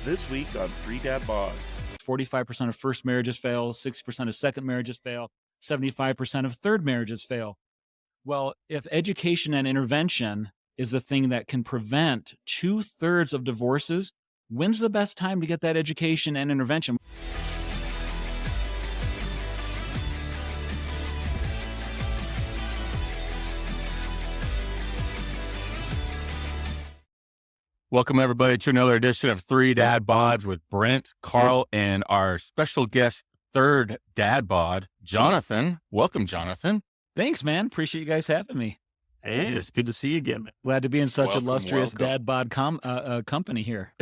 This week on Dadbods. 45% of first marriages fail, 60% of second marriages fail, 75% of third marriages fail. Well, if education and intervention is the thing that can prevent 2/3 of divorces, when's the best time to get that education and intervention? Welcome, everybody, to another edition of Three Dadbods with Brent, Carl, and our special guest, third Dadbod, Jonathan. Welcome, Jonathan. Thanks, man. Appreciate you guys having me. Hey, it's good to see you again, man. Glad to be in such illustrious Dadbod company here.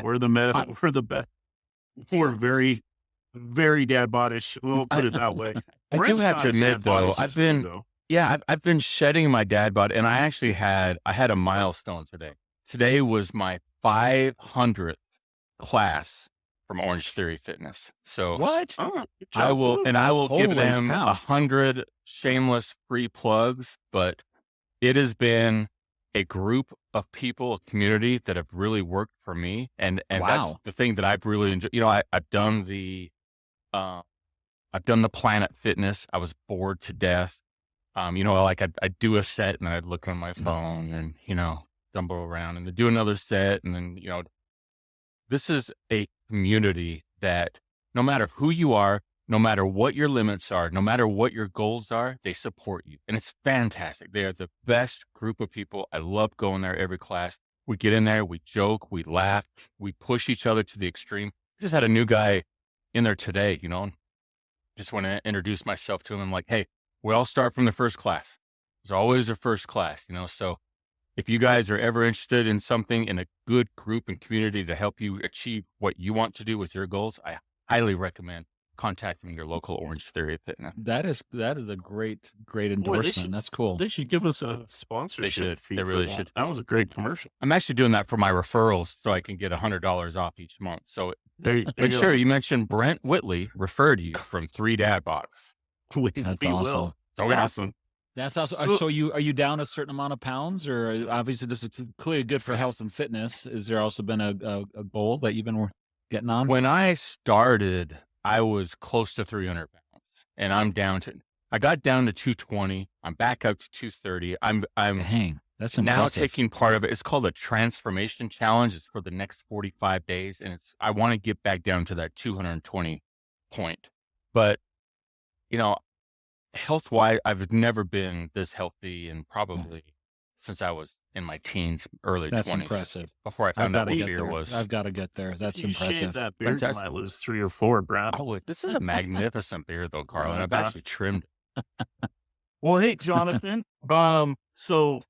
We're the best. We're very, very Dadbodish. We'll put it that way. I do have to admit, though, I've been shedding my Dadbod, and I actually had a milestone today. Today was my 500th class from Orange Theory Fitness. So what? I will give them 100 shameless free plugs, but it has been a group of people, a community that have really worked for me. And that's the thing that I've really enjoyed. You know, I've done the Planet Fitness. I was bored to death. I'd do a set and I'd look on my phone and, stumble around and do another set. And then, this is a community that no matter who you are, no matter what your limits are, no matter what your goals are, they support you. And it's fantastic. They are the best group of people. I love going there every class. We get in there, we joke, we laugh, we push each other to the extreme. I just had a new guy in there today, just want to introduce myself to him. I'm like, hey, we all start from the first class. There's always a first class, so if you guys are ever interested in something in a good group and community to help you achieve what you want to do with your goals, I highly recommend contacting your local Orange Theory Fitness. That is a great endorsement. That's cool. They should give us a sponsorship. They really should. That was a great commercial. I'm actually doing that for my referrals so I can get $100 off each month. So, you mentioned Brent Whitley referred you from Three Dadbods. That's awesome. Awesome. That's awesome. So are you down a certain amount of pounds, or obviously this is clearly good for health and fitness? Is there also been a goal that you've been getting on? When I started, I was close to 300 pounds, and I got down to 220. I'm back up to 230. I'm that's impressive. Now taking part of it. It's called a transformation challenge. It's for the next 45 days, and I want to get back down to that 220 point. But health-wise, I've never been this healthy, and probably since I was in my teens, early 20s. That's impressive. Before I found out what beer was. I've got to get there. That's impressive. Shave that beard, you might lose 3 or 4 grams. Oh, this is a magnificent beer, though, Carl, and I've actually trimmed it. Well, hey, Jonathan. So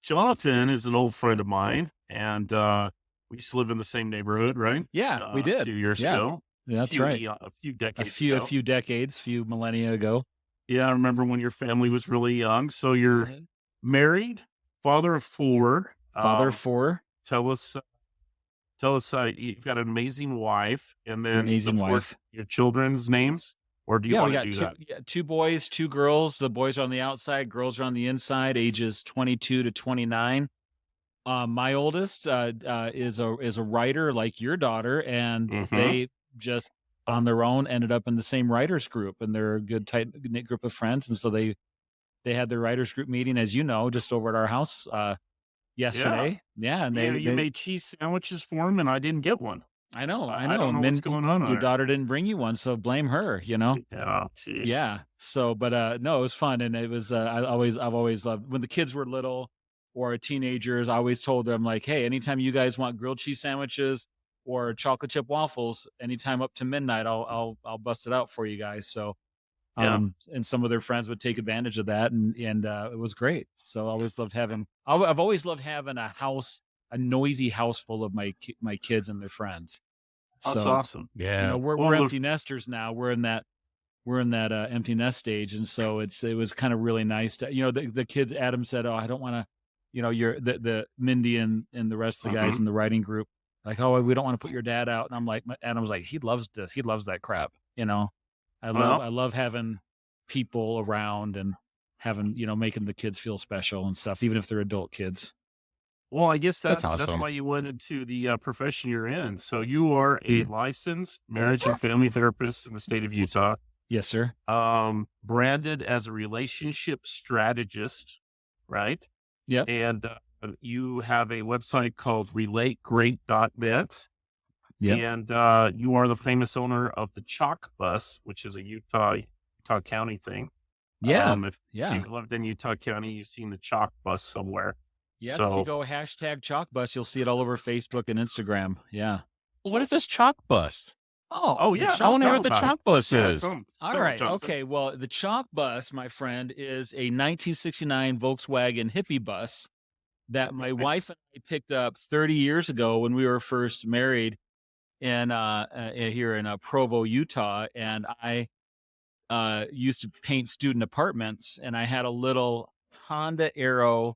Jonathan is an old friend of mine, and we used to live in the same neighborhood, right? Yeah, we did. A few years ago. Yeah, that's right. A few decades ago. A few millennia ago. Yeah, I remember when your family was really young. So you're married, father of 4. Father of 4. Tell us, you've got an amazing wife, and then your children's names, or do you want to do that? Yeah, 2 boys, 2 girls. The boys are on the outside, girls are on the inside, ages 22 to 29. My oldest is a writer like your daughter, and they just on their own ended up in the same writers group, and they're a good tight knit group of friends. And so they had their writers group meeting, as you know, just over at our house yesterday. Yeah. And you made cheese sandwiches for them, and I didn't get one. I know. I don't know what's going on. Your daughter didn't bring you one, so blame her, Yeah. Geez. Yeah. So, but no, it was fun. And it was, I've always loved when the kids were little or teenagers, I always told them, like, hey, anytime you guys want grilled cheese sandwiches or chocolate chip waffles, anytime up to midnight, I'll bust it out for you guys. So, and some of their friends would take advantage of that, and it was great. So I've always loved having a noisy house full of my kids and their friends. That's awesome. Yeah, we're empty nesters now. We're in that empty nest stage, and so it was kind of really nice to the kids. Adam said, "Oh, I don't want to," you're the Mindy and the rest of the guys in the writing group. Like, oh, we don't want to put your dad out. And I'm like, Adam was like, he loves this. He loves that crap. I love having people around and having, making the kids feel special and stuff, even if they're adult kids. Well, I guess That's that's awesome. why you went into the profession you're in. So you are a licensed marriage and family therapist in the state of Utah, Yes, sir. branded as a relationship strategist, right? Yep. And you have a website called RelateGreat.net. Yep. And you are the famous owner of the Chalk Bus, which is a Utah County thing. Yeah. If Yeah. you lived in Utah County, you've seen the Chalk Bus somewhere. Yeah. If you So go hashtag chalk bus, you'll see it all over Facebook and Instagram. Yeah. What is this chalk bus? Oh, the yeah. I chalk want to know Tell what the about it. chalk bus Yeah, is. All right. Jonathan. Okay. Well, the chalk bus, my friend, is a 1969 Volkswagen hippie bus that my wife and I picked up 30 years ago when we were first married in here in Provo, Utah. And I used to paint student apartments, and I had a little Honda Aero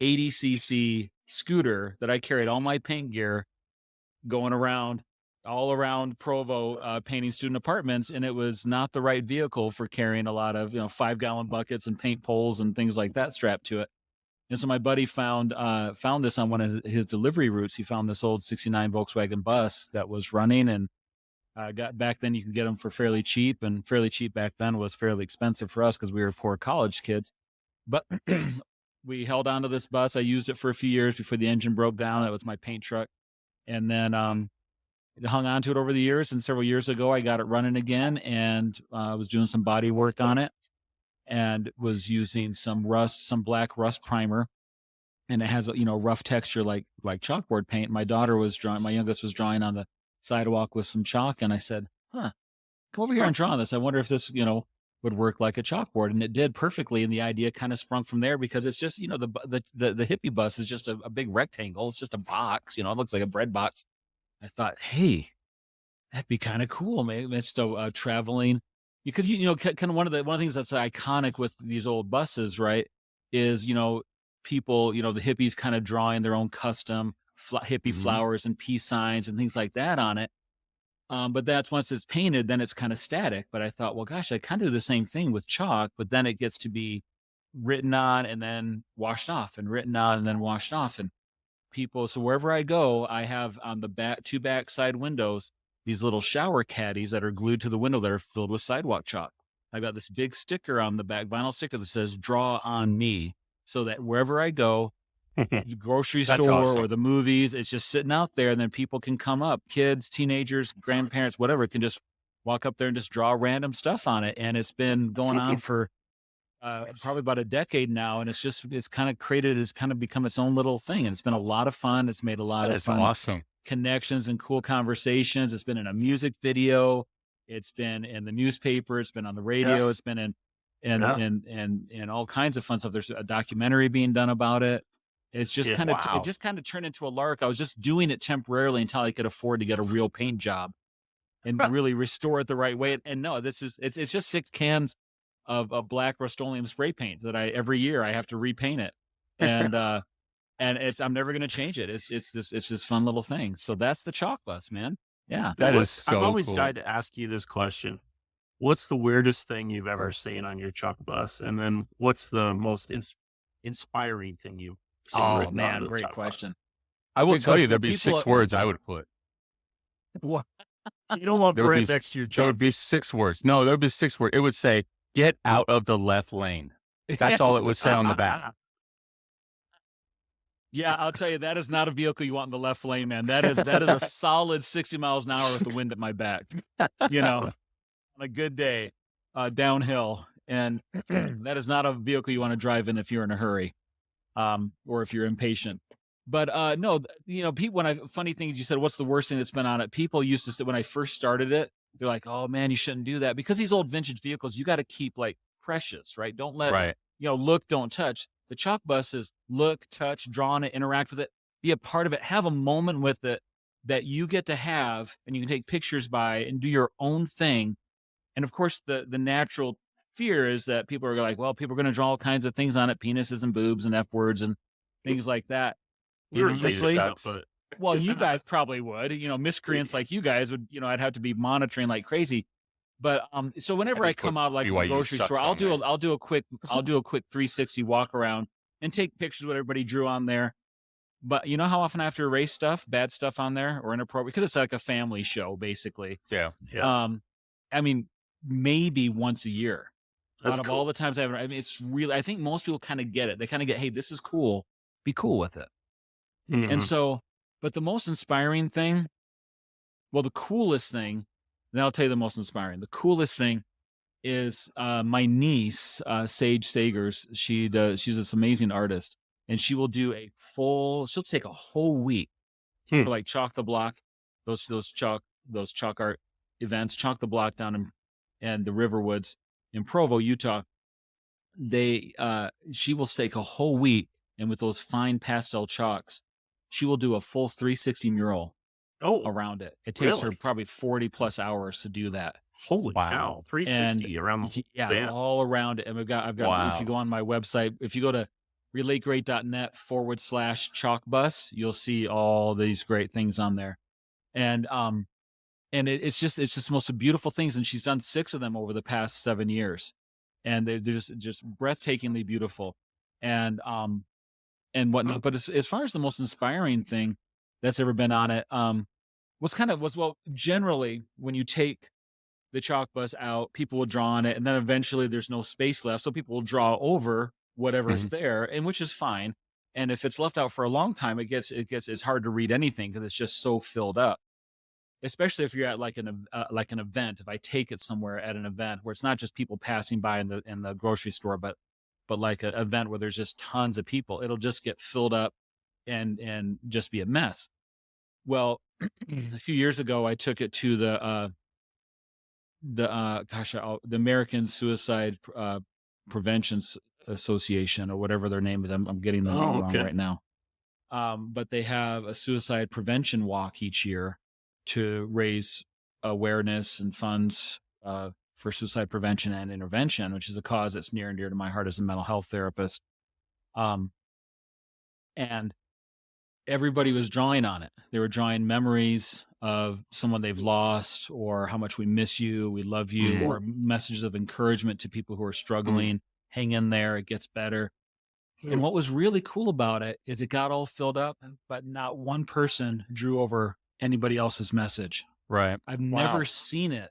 80cc scooter that I carried all my paint gear going around all around Provo painting student apartments, and it was not the right vehicle for carrying a lot of 5-gallon buckets and paint poles and things like that strapped to it. And so my buddy found this on one of his delivery routes. He found this old 69 Volkswagen bus that was running, and got back then you can get them for fairly cheap, and fairly cheap back then was fairly expensive for us because we were poor college kids. But we held on to this bus. I used it for a few years before the engine broke down. That was my paint truck. And then hung on to it over the years. And several years ago, I got it running again, and I was doing some body work on it, and was using some black rust primer. And it has rough texture like chalkboard paint. My youngest was drawing on the sidewalk with some chalk, and I said, come over here and draw on this. I wonder if this would work like a chalkboard. And it did perfectly, and the idea kind of sprung from there, because it's just the hippie bus is just a big rectangle. It's just a box, it looks like a bread box. I thought, hey, that'd be kind of cool, man. It's still traveling. You could kind of one of the things that's iconic with these old buses, right, is people, the hippies kind of drawing their own custom hippie flowers and peace signs and things like that on it. But that's once it's painted, then it's kind of static. But I thought, well, gosh, I kind of do the same thing with chalk, but then it gets to be written on and then washed off, and written on and then washed off. And people, so wherever I go, I have on the two back side windows these little shower caddies that are glued to the window that are filled with sidewalk chalk. I got this big sticker on the back, vinyl sticker that says "Draw on Me," so that wherever I go, the grocery store awesome. or the movies, it's just sitting out there, and then people can come up, kids, teenagers, grandparents, whatever, can just walk up there and just draw random stuff on it. And it's been going on for probably about a decade now, and it's kind of become its own little thing, and it's been a lot of fun. It's made a lot of fun awesome connections and cool conversations. It's been in a music video, it's been in the newspaper, it's been on the radio, it's been in all kinds of fun stuff. There's a documentary being done about it. It's just it just kind of turned into a lark. I was just doing it temporarily until I could afford to get a real paint job and really restore it the right way. And no, it's just 6 cans of black Rust-Oleum spray paint that every year I have to repaint it. And and I'm never going to change it. It's this fun little thing. So that's the chalk bus, man. Yeah. That is so I've always cool. tried to ask you this question. What's the weirdest thing you've ever seen on your chalk bus? And then what's the most inspiring thing you've seen? Oh man, great question. I will Great tell you, question. there'd be People 6 words I would put. What? You don't want There would Brent be- next to your There chalk. would be 6 words. No, there would be 6 words. It would say, "Get out of the left lane." That's all it would say on the back. Yeah, I'll tell you, that is not a vehicle you want in the left lane, man. That is a solid 60 miles an hour with the wind at my back, on a good day, downhill. And that is not a vehicle you want to drive in if you're in a hurry, or if you're impatient. But no, people, funny thing is, you said, what's the worst thing that's been on it? People used to say, when I first started it, they're like, oh man, you shouldn't do that, because these old vintage vehicles, you got to keep like precious, right? Don't let, look, don't touch. The chalk bus is look, touch, draw on it, interact with it, be a part of it, have a moment with it that you get to have, and you can take pictures by and do your own thing. And of course, the natural fear is that people are like, well, people are going to draw all kinds of things on it, penises and boobs and F words and things like that. We were Honestly, but well, you guys probably would, miscreants like you guys would, I'd have to be monitoring like crazy. But so whenever I come out like the grocery store, I'll do a quick 360 walk around and take pictures of what everybody drew on there. But you know how often I have to erase stuff, bad stuff on there or inappropriate, because it's like a family show, basically. Yeah. Yeah. I mean, maybe once a year. That's Out of cool. all the times I mean, it's really, I think most people kind of get it. They kind of get, hey, this is cool. Be cool with it. And Mhm. so, but the most inspiring thing, well, the coolest thing, then I'll tell you the most inspiring. The coolest thing is my niece, Sage Sagers. She's this amazing artist, and she will do she'll take a whole week Hmm. for like Chalk the Block, those chalk art events, Chalk the Block down in the Riverwoods in Provo, Utah. She will take a whole week, and with those fine pastel chalks, she will do a full 360 mural Oh, around it. It takes her really? probably 40 plus hours to do that. Holy Wow. cow. And 360 around the yeah, van. all around it. And I've got, if you Wow. go on my website, if you go to relategreat.net/chalk bus, you'll see all these great things on there. And it's just the most beautiful things. And she's done 6 of them over the past 7 years. And they're just breathtakingly beautiful and whatnot. But as far as the most inspiring thing that's ever been on it, generally when you take the chalk bus out, people will draw on it, and then eventually there's no space left, so people will draw over whatever's there, and which is fine. And if it's left out for a long time, it's hard to read anything because it's just so filled up. Especially if you're at like an event. If I take it somewhere at an event where it's not just people passing by in the grocery store, but like an event where there's just tons of people, it'll just get filled up and just be a mess. Well, a few years ago, I took it to the American Suicide Prevention Association, or whatever their name is. I'm getting them wrong right now. But they have a suicide prevention walk each year to raise awareness and funds for suicide prevention and intervention, which is a cause that's near and dear to my heart as a mental health therapist. And everybody was drawing on it. They were drawing memories of someone they've lost, or how much we miss you, we love you, or messages of encouragement to people who are struggling. Hang in there, it gets better. And what was really cool about it is it got all filled up, but not one person drew over anybody else's message. Right. I've never seen it.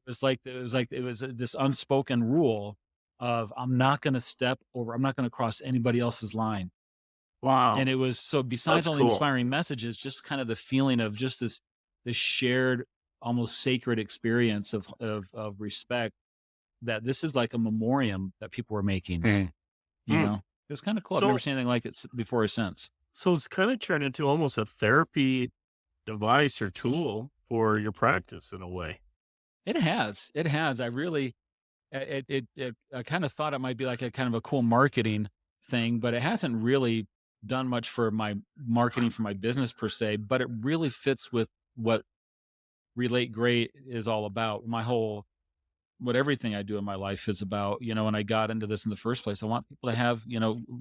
It was this unspoken rule of, I'm not going to cross anybody else's line. Wow. And it was, so besides That's all the cool. inspiring messages, just kind of the feeling of just this shared, almost sacred experience of respect, that this is like a memoriam that people were making. You know, it was kind of cool. I've never seen anything like it before or since. So it's kind of turned into almost a therapy device or tool for your practice in a way. It has. I really, I kind of thought it might be like a kind of a cool marketing thing, but it hasn't really done much for my marketing for my business per se, but it really fits with what Relate Great is all about. What everything I do in my life is about, when I got into this in the first place, I want people to have,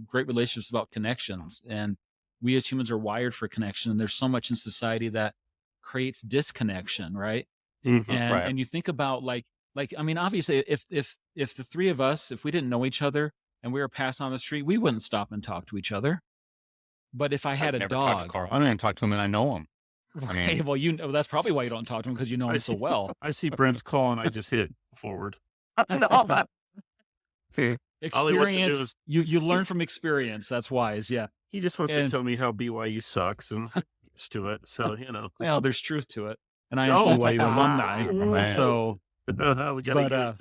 great relationships, about connections. And we as humans are wired for connection. And there's so much in society that creates disconnection. Right. Mm-hmm. And you think about I mean, obviously if the three of us, if we didn't know each other and we were passing on the street, we wouldn't stop and talk to each other. But if I had a dog, I don't even talk to him, and I know him. Hey, well, that's probably why you don't talk to him, because you know him so well. I see Brent's call and I just hit forward. Experience, you learn from experience. That's wise. Yeah. He just wants to tell me how BYU sucks and used to it. So, well, there's truth to it. And I am BYU alumni. So, we gotta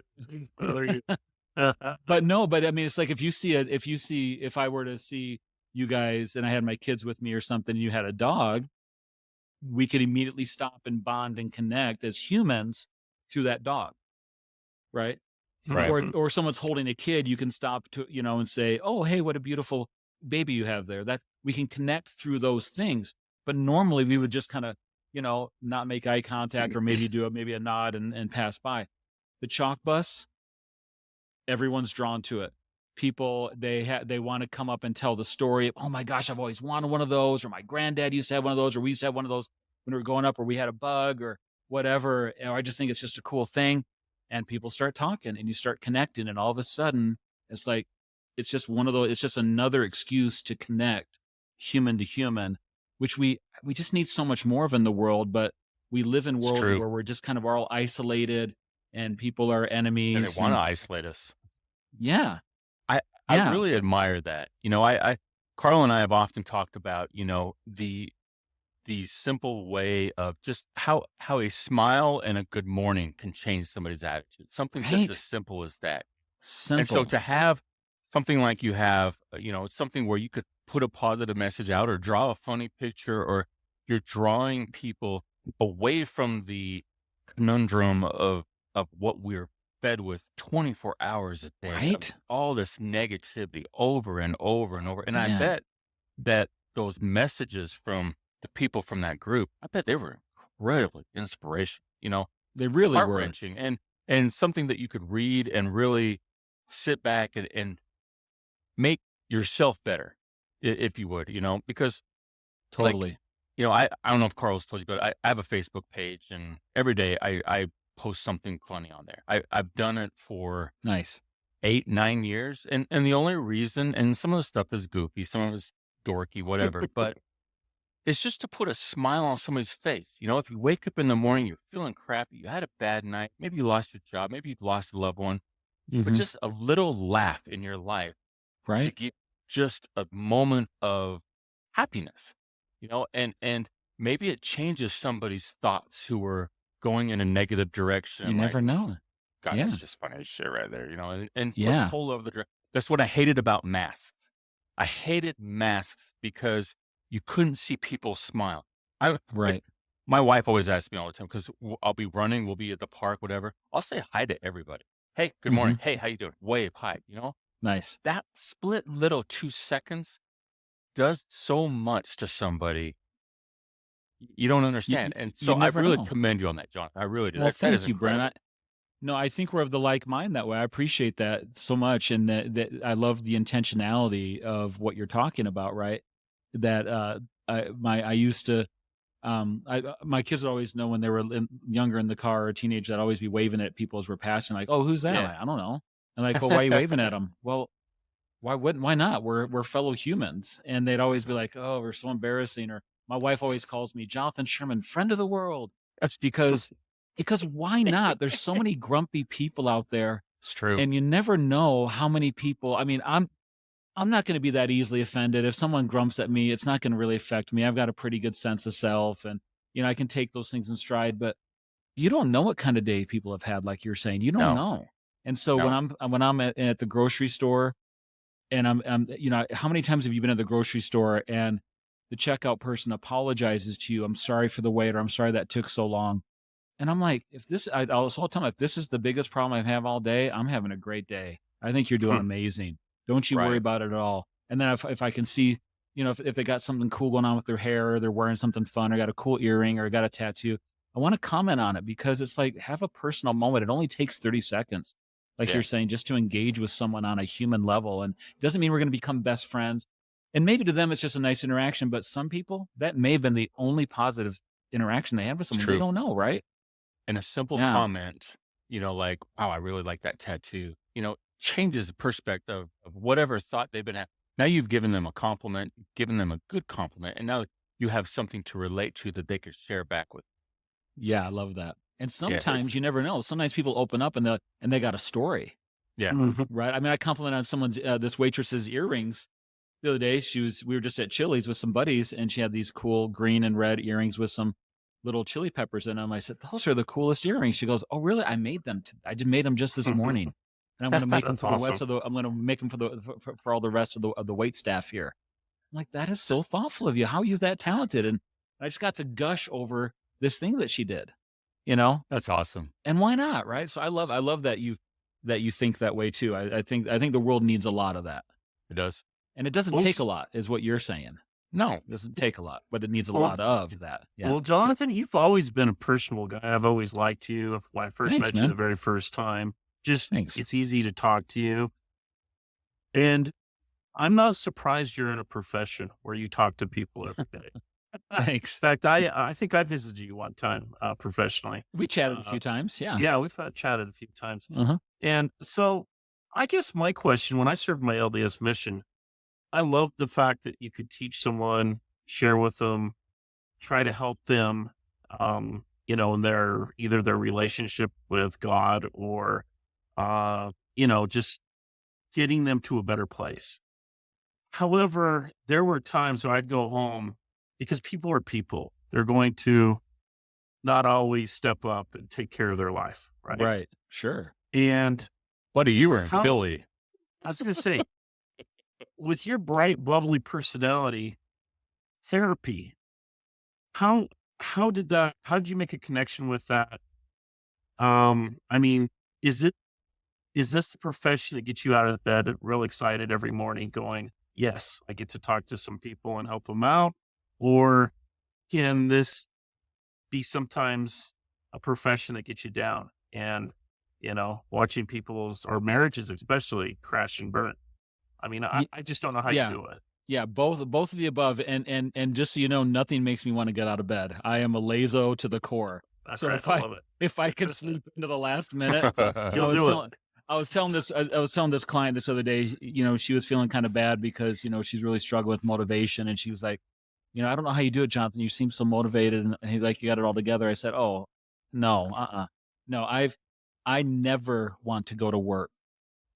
but I mean, it's like if I were to see you guys and I had my kids with me or something, and you had a dog, we could immediately stop and bond and connect as humans through that dog. Right. Or someone's holding a kid, you can stop to, and say, oh, hey, what a beautiful baby you have there. We can connect through those things. But normally we would just kind of, not make eye contact, or maybe do maybe a nod and pass by. The chalk bus, everyone's drawn to it. People, they want to come up and tell the story of, oh my gosh, I've always wanted one of those, or my granddad used to have one of those, or we used to have one of those when we were growing up, or we had a bug or whatever. Or I just think it's just a cool thing. And people start talking and you start connecting. And all of a sudden it's just one of those, it's just another excuse to connect human to human, which we just need so much more of in the world. But we live in It's world true. where we're just kind of all isolated and people are And they enemies. want to And isolate us. yeah, I yeah, really admire that. Carl and I have often talked about, the simple way of just how a smile and a good morning can change somebody's attitude. Something just as right. simple as that. And so Simple. to have something like you have, something where you could put a positive message out or draw a funny picture, or you're drawing people away from the conundrum of what we're fed with 24 hours a day of Right. all this negativity over and over and over. And I Yeah, bet that those messages from the people from that group, I bet they were incredibly inspirational, they really heart were. wrenching, and something that you could read and really sit back and make yourself better, if you would, because like, Totally. I don't know if Carl's told you, but I have a Facebook page, and every day I post something funny on there. I've done it for Nice. 8, 9 years. And the only reason, and some of the stuff is goofy, some of it's dorky, whatever, but it's just to put a smile on somebody's face. If you wake up in the morning, you're feeling crappy, you had a bad night, maybe you lost your job, maybe you've lost a loved one, but Hmm. just a little laugh in your life to Right. give just a moment of happiness, and maybe it changes somebody's thoughts who were going in a negative direction, You like, never know. God, Yeah. that's just funny as shit right there, and flip a Yeah. whole other direction. That's what I hated about masks. I hated masks because you couldn't see people smile. Like, Right. my wife always asks me all the time, because I'll be running, we'll be at the park, whatever. I'll say hi to everybody. Hey, good Hmm. morning. Hey, how you doing? Wave, hi. Nice. That split little 2 seconds does so much to somebody. You don't understand. And You so I never really know. commend you on that, John. I really do. Well, That is thank you, Brent. incredible. No, I think we're of the like mind that way. I appreciate that so much, and that I love the intentionality of what you're talking about. Right? That I used to my kids would always know when they were younger in the car or teenage, I'd always be waving at people as we're passing, like, "Oh, who's that?" I'm Yeah. like, I don't know. And like, "Well, why are you waving at them?" Well, why not? We're fellow humans. And they'd always be like, "Oh, we're so embarrassing." Or my wife always calls me Jonathan Sherman, friend of the world, That's because why not? There's so many grumpy people out there, it's true. and you never know how many people. I mean, I'm not going to be that easily offended. If someone grumps at me, it's not going to really affect me. I've got a pretty good sense of self, and I can take those things in stride. But you don't know what kind of day people have had, like you're saying. You don't No, know. And so no. when I'm at the grocery store, and I'm how many times have you been at the grocery store and the checkout person apologizes to you? "I'm sorry for the wait," or "I'm sorry that took so long." And I'm like, if this, I was all time, if this is the biggest problem I have all day, I'm having a great day. I think you're doing amazing. Don't you worry Right. about it at all. And then if I can see, if they got something cool going on with their hair, or they're wearing something fun, or got a cool earring, or got a tattoo, I want to comment on it, because it's like, have a personal moment. It only takes 30 seconds. Like Yeah. you're saying, just to engage with someone on a human level. And it doesn't mean we're going to become best friends. And maybe to them, it's just a nice interaction. But some people, that may have been the only positive interaction they have with It's someone. They true. don't know, right? And a simple Yeah. comment, like, wow, I really like that tattoo, changes the perspective of whatever thought they've been having. Now you've given them a compliment, given them a good compliment, and now you have something to relate to that they could share back with. Yeah, I love that. And Yeah. sometimes you never know. Sometimes people open up and they got a story, Yeah. Mhm. right? I mean, I complimented on someone's this waitress's earrings the other day. We were just at Chili's with some buddies, and she had these cool green and red earrings with some little chili peppers in them. I said, "Those are the coolest earrings." She goes, "Oh, really? I made them. I just made them just this morning, and I'm going to make them That's for the rest awesome. of the. I'm going to make them for all the rest of the wait staff here." I'm like, "That is so thoughtful of you. How are you that talented?" And I just got to gush over this thing that she did, you know. That's awesome. And why not, right? So I love that you think that way too. I think the world needs a lot of that, It does. and it doesn't Well, take a lot, is what you're saying. No. It doesn't take a lot, but it needs a well, lot of that. Yeah. well, Jonathan, you've always been a personal guy. I've always liked you. When I first Thanks, met you man. the very first time, just Thanks. it's easy to talk to you. And I'm not surprised you're in a profession where you talk to people every day. In Thanks. fact, I think I visited you one time professionally. We chatted a Uh, few times. Yeah. yeah, we've chatted a few times. Uh-huh. And so I guess my question, when I served my LDS mission, I love the fact that you could teach someone, share with them, try to help them, in either their relationship with God or, just getting them to a better place. However, there were times where I'd go home because people are people. They're going to not always step up and take care of their life, right? Right. Sure. And Buddy, you were in how Philly. I was going to say, with your bright, bubbly personality, therapy, how how did you make a connection with that? I mean, is it is this the profession that gets you out of bed real excited every morning going, yes, I get to talk to some people and help them out? Or can this be sometimes a profession that gets you down and, watching people's or marriages especially crash and burn? I mean, Y- I just don't know how you yeah. do it. Yeah, both of the above, and just so you know, nothing makes me want to get out of bed. I am a lazo to the core. That's So right. I love it. if I could sleep into the last minute, I You'll was do it. telling I was telling this client this other day, she was feeling kind of bad because she's really struggling with motivation, and she was like, I don't know how you do it, Jonathan. You seem so motivated, and he's like, you got it all together. I said, oh no, no, I never want to go to work.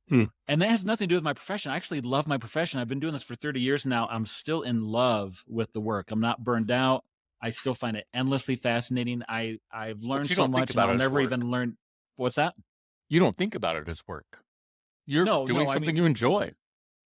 And that has nothing to do with my profession. I actually love my profession. I've been doing this for 30 years now. I'm still in love with the work. I'm not burned out. I still find it endlessly fascinating. I've learned you so don't think much, and about I'll it as never work. even learn. What's that? You don't think about it as work. You're No, doing I something mean, you enjoy.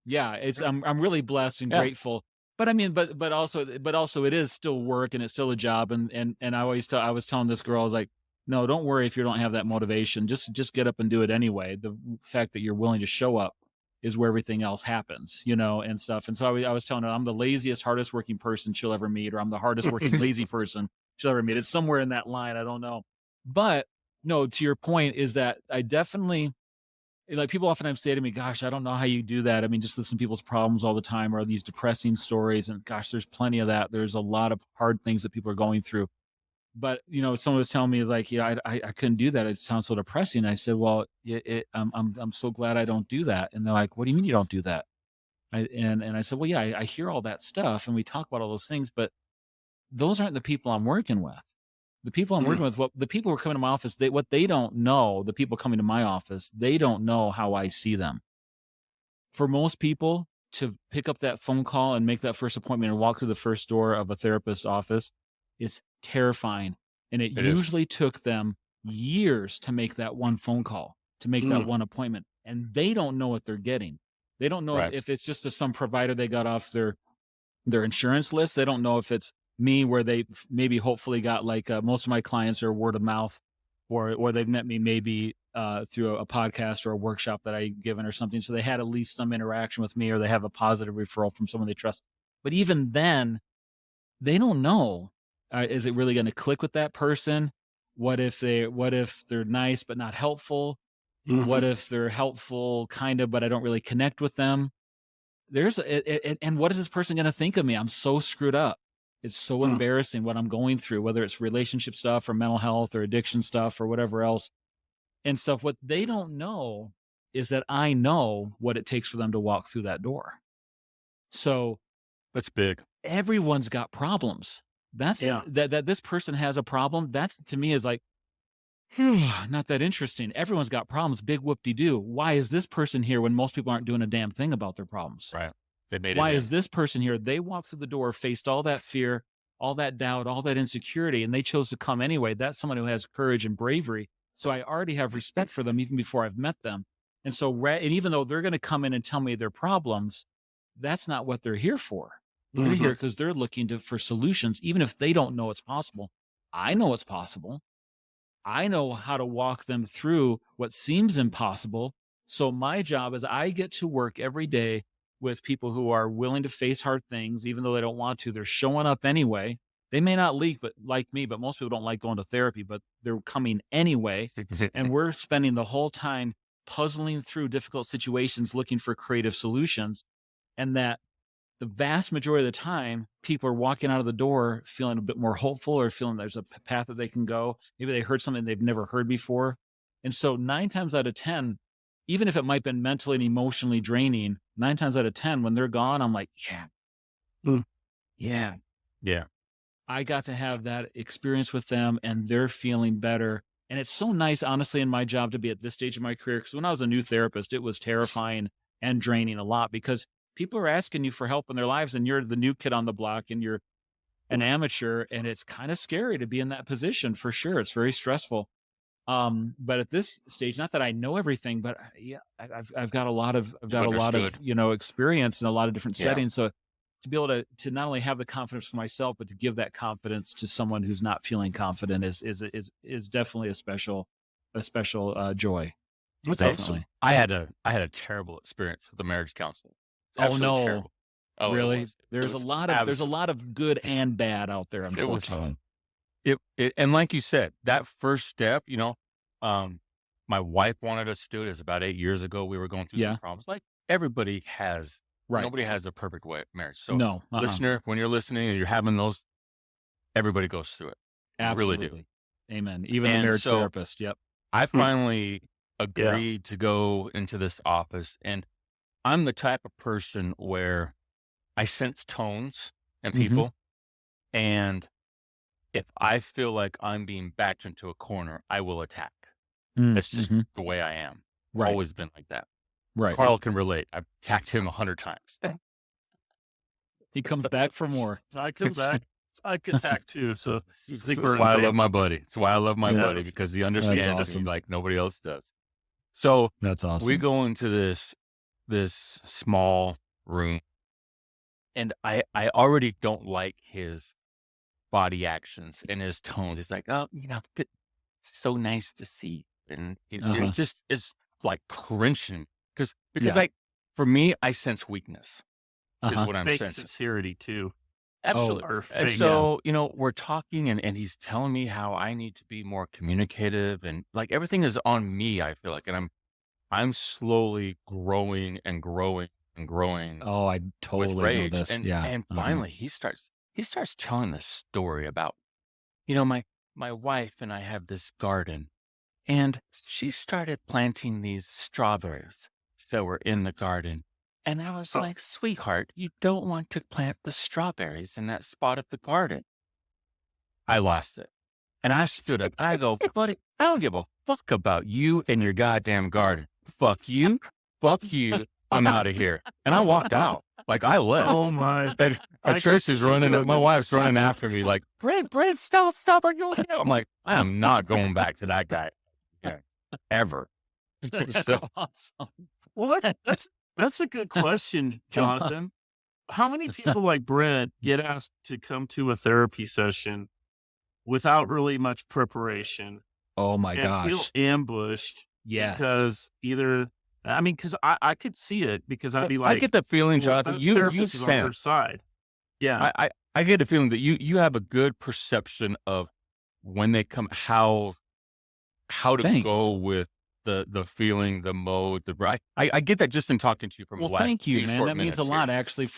yeah, I'm really blessed and Yeah. grateful. But I mean, but also it is still work, and it's still a job. And I I was telling this girl, I was like, no, don't worry if you don't have that motivation. Just get up and do it anyway. The fact that you're willing to show up is where everything else happens, and stuff. And so I was telling her, I'm the laziest, hardest working person she'll ever meet, or I'm the hardest working lazy person she'll ever meet. It's somewhere in that line. I don't know. But no, to your point is that I definitely, like, people oftentimes say to me, gosh, I don't know how you do that. I mean, just listen to people's problems all the time, or these depressing stories. And gosh, there's plenty of that. There's a lot of hard things that people are going through. But, someone was telling me, like, I couldn't do that. It sounds so depressing. I said, well, I'm so glad I don't do that. And they're like, what do you mean you don't do that? And I said, well, yeah, I hear all that stuff and we talk about all those things, but those aren't the people I'm working with. The people I'm working with, the people who are coming to my office, what they don't know, the people coming to my office, they don't know how I see them. For most people to pick up that phone call and make that first appointment and walk through the first door of a therapist's office is terrifying. And it usually took them years to make that one phone call, to make that one appointment. And they don't know what they're getting. They don't know if it's just some provider they got off their insurance list. They don't know if it's me, where they maybe hopefully got, like, most of my clients are word of mouth, or they've met me maybe through a podcast or a workshop that I've given or something. So they had at least some interaction with me, or they have a positive referral from someone they trust. But even then, they don't know. Is it really going to click with that person? What if they're nice but not helpful? What if they're helpful, kind of, but I don't really connect with them? And what is this person going to think of me? I'm so screwed up. It's so embarrassing what I'm going through, whether it's relationship stuff or mental health or addiction stuff or whatever else and stuff. What they don't know is that I know what it takes for them to walk through that door. So That's big. everyone's got problems. That this person has a problem. That to me is like, not that interesting. Everyone's got problems. Big whoop-de-doo. Why is this person here when most people aren't doing a damn thing about their problems? Right. They made Why it. is this person here? They walked through the door, faced all that fear, all that doubt, all that insecurity, and they chose to come anyway. That's someone who has courage and bravery. So I already have respect for them even before I've met them. And so, and even though they're going to come in and tell me their problems, that's not what they're here for. They're here because they're looking for solutions, even if they don't know it's possible. I know it's possible. I know how to walk them through what seems impossible. So my job is I get to work every day with people who are willing to face hard things, even though they don't want to. They're showing up anyway. They may not like me, but most people don't like going to therapy, but they're coming anyway. And we're spending the whole time puzzling through difficult situations, looking for creative solutions. And that the vast majority of the time, people are walking out of the door feeling a bit more hopeful, or feeling there's a path that they can go. Maybe they heard something they've never heard before. And so 9 times out of 10, even if it might have been mentally and emotionally draining, 9 times out of 10, when they're gone, I'm like, yeah, Mm. yeah, Yeah. I got to have that experience with them and they're feeling better. And it's so nice, honestly, in my job to be at this stage of my career. Because when I was a new therapist, it was terrifying and draining a lot because people are asking you for help in their lives and you're the new kid on the block and you're an amateur. And it's kind of scary to be in that position for sure. It's very stressful. But at this stage, not that I know everything, but yeah, I've got a lot of, Understood. experience in a lot of different Yeah. settings. So to be able to not only have the confidence for myself, but to give that confidence to someone who's not feeling confident is definitely a special joy. That's Definitely. I had a terrible experience with the marriage counseling. It's Oh, absolutely no. terrible. Oh, it Really? was. It There's was a lot of good and bad out there, was- unfortunately. And like you said, that first step, my wife wanted us to do it. It was about 8 years ago. We were going through Yeah. some problems. Like everybody has, Right. nobody has a perfect way marriage. So No. listener, when you're listening and you're having those, everybody goes through it. Absolutely. Really do. Amen. Even the And marriage so- therapist. Yep. I finally agreed to go into this office, and I'm the type of person where I sense tones in Mhm. people, and if I feel like I'm being backed into a corner, I will attack. It's just the way I am. Right. Always been like that. Right. Carl can relate. I've attacked him 100 times. He comes back for more. I come back. I can attack too. So I think That's we're why I in love my buddy. It's why I love my Yeah. buddy, because he understands awesome. me like nobody else does. So That's awesome. we go into this small room, and I already don't like his body actions and his tones. It's like, oh, it's so nice to see, and it just is like clenching because Yeah. like for me, I sense weakness is Uh-huh. what I'm fake sensing. sincerity too. Absolutely. Or And fake. so, we're talking and he's telling me how I need to be more communicative, and like everything is on me, I feel like, and I'm slowly growing and growing and growing Oh, I with totally know rage. this. And Yeah. and finally he starts telling this story about, my wife and I have this garden, and she started planting these strawberries that were in the garden. And I was like, sweetheart, you don't want to plant the strawberries in that spot of the garden. I lost it. And I stood up and I go, buddy, I don't give a fuck about you and your goddamn garden. Fuck you. Fuck you. I'm out of here. And I walked out. Like I left. Oh my! And I Tracy's running, my wife's running after me like, Brent, stop, are you okay? I'm like, I am not going back to that guy ever. That's So, awesome. Well, that's a good question, Jonathan. How many people like Brent get asked to come to a therapy session without really much preparation Oh my and feel gosh. ambushed Yeah. because because I could see it because I'd be I like, get the feeling, well, Jonathan, that you therapist is on their sense. side. Yeah. I get a feeling that you have a good perception of when they come, how to Thanks. go with the feeling, the mode, I get that just in talking to you from Well, the last thank you, few man. short That means minutes a lot here. actually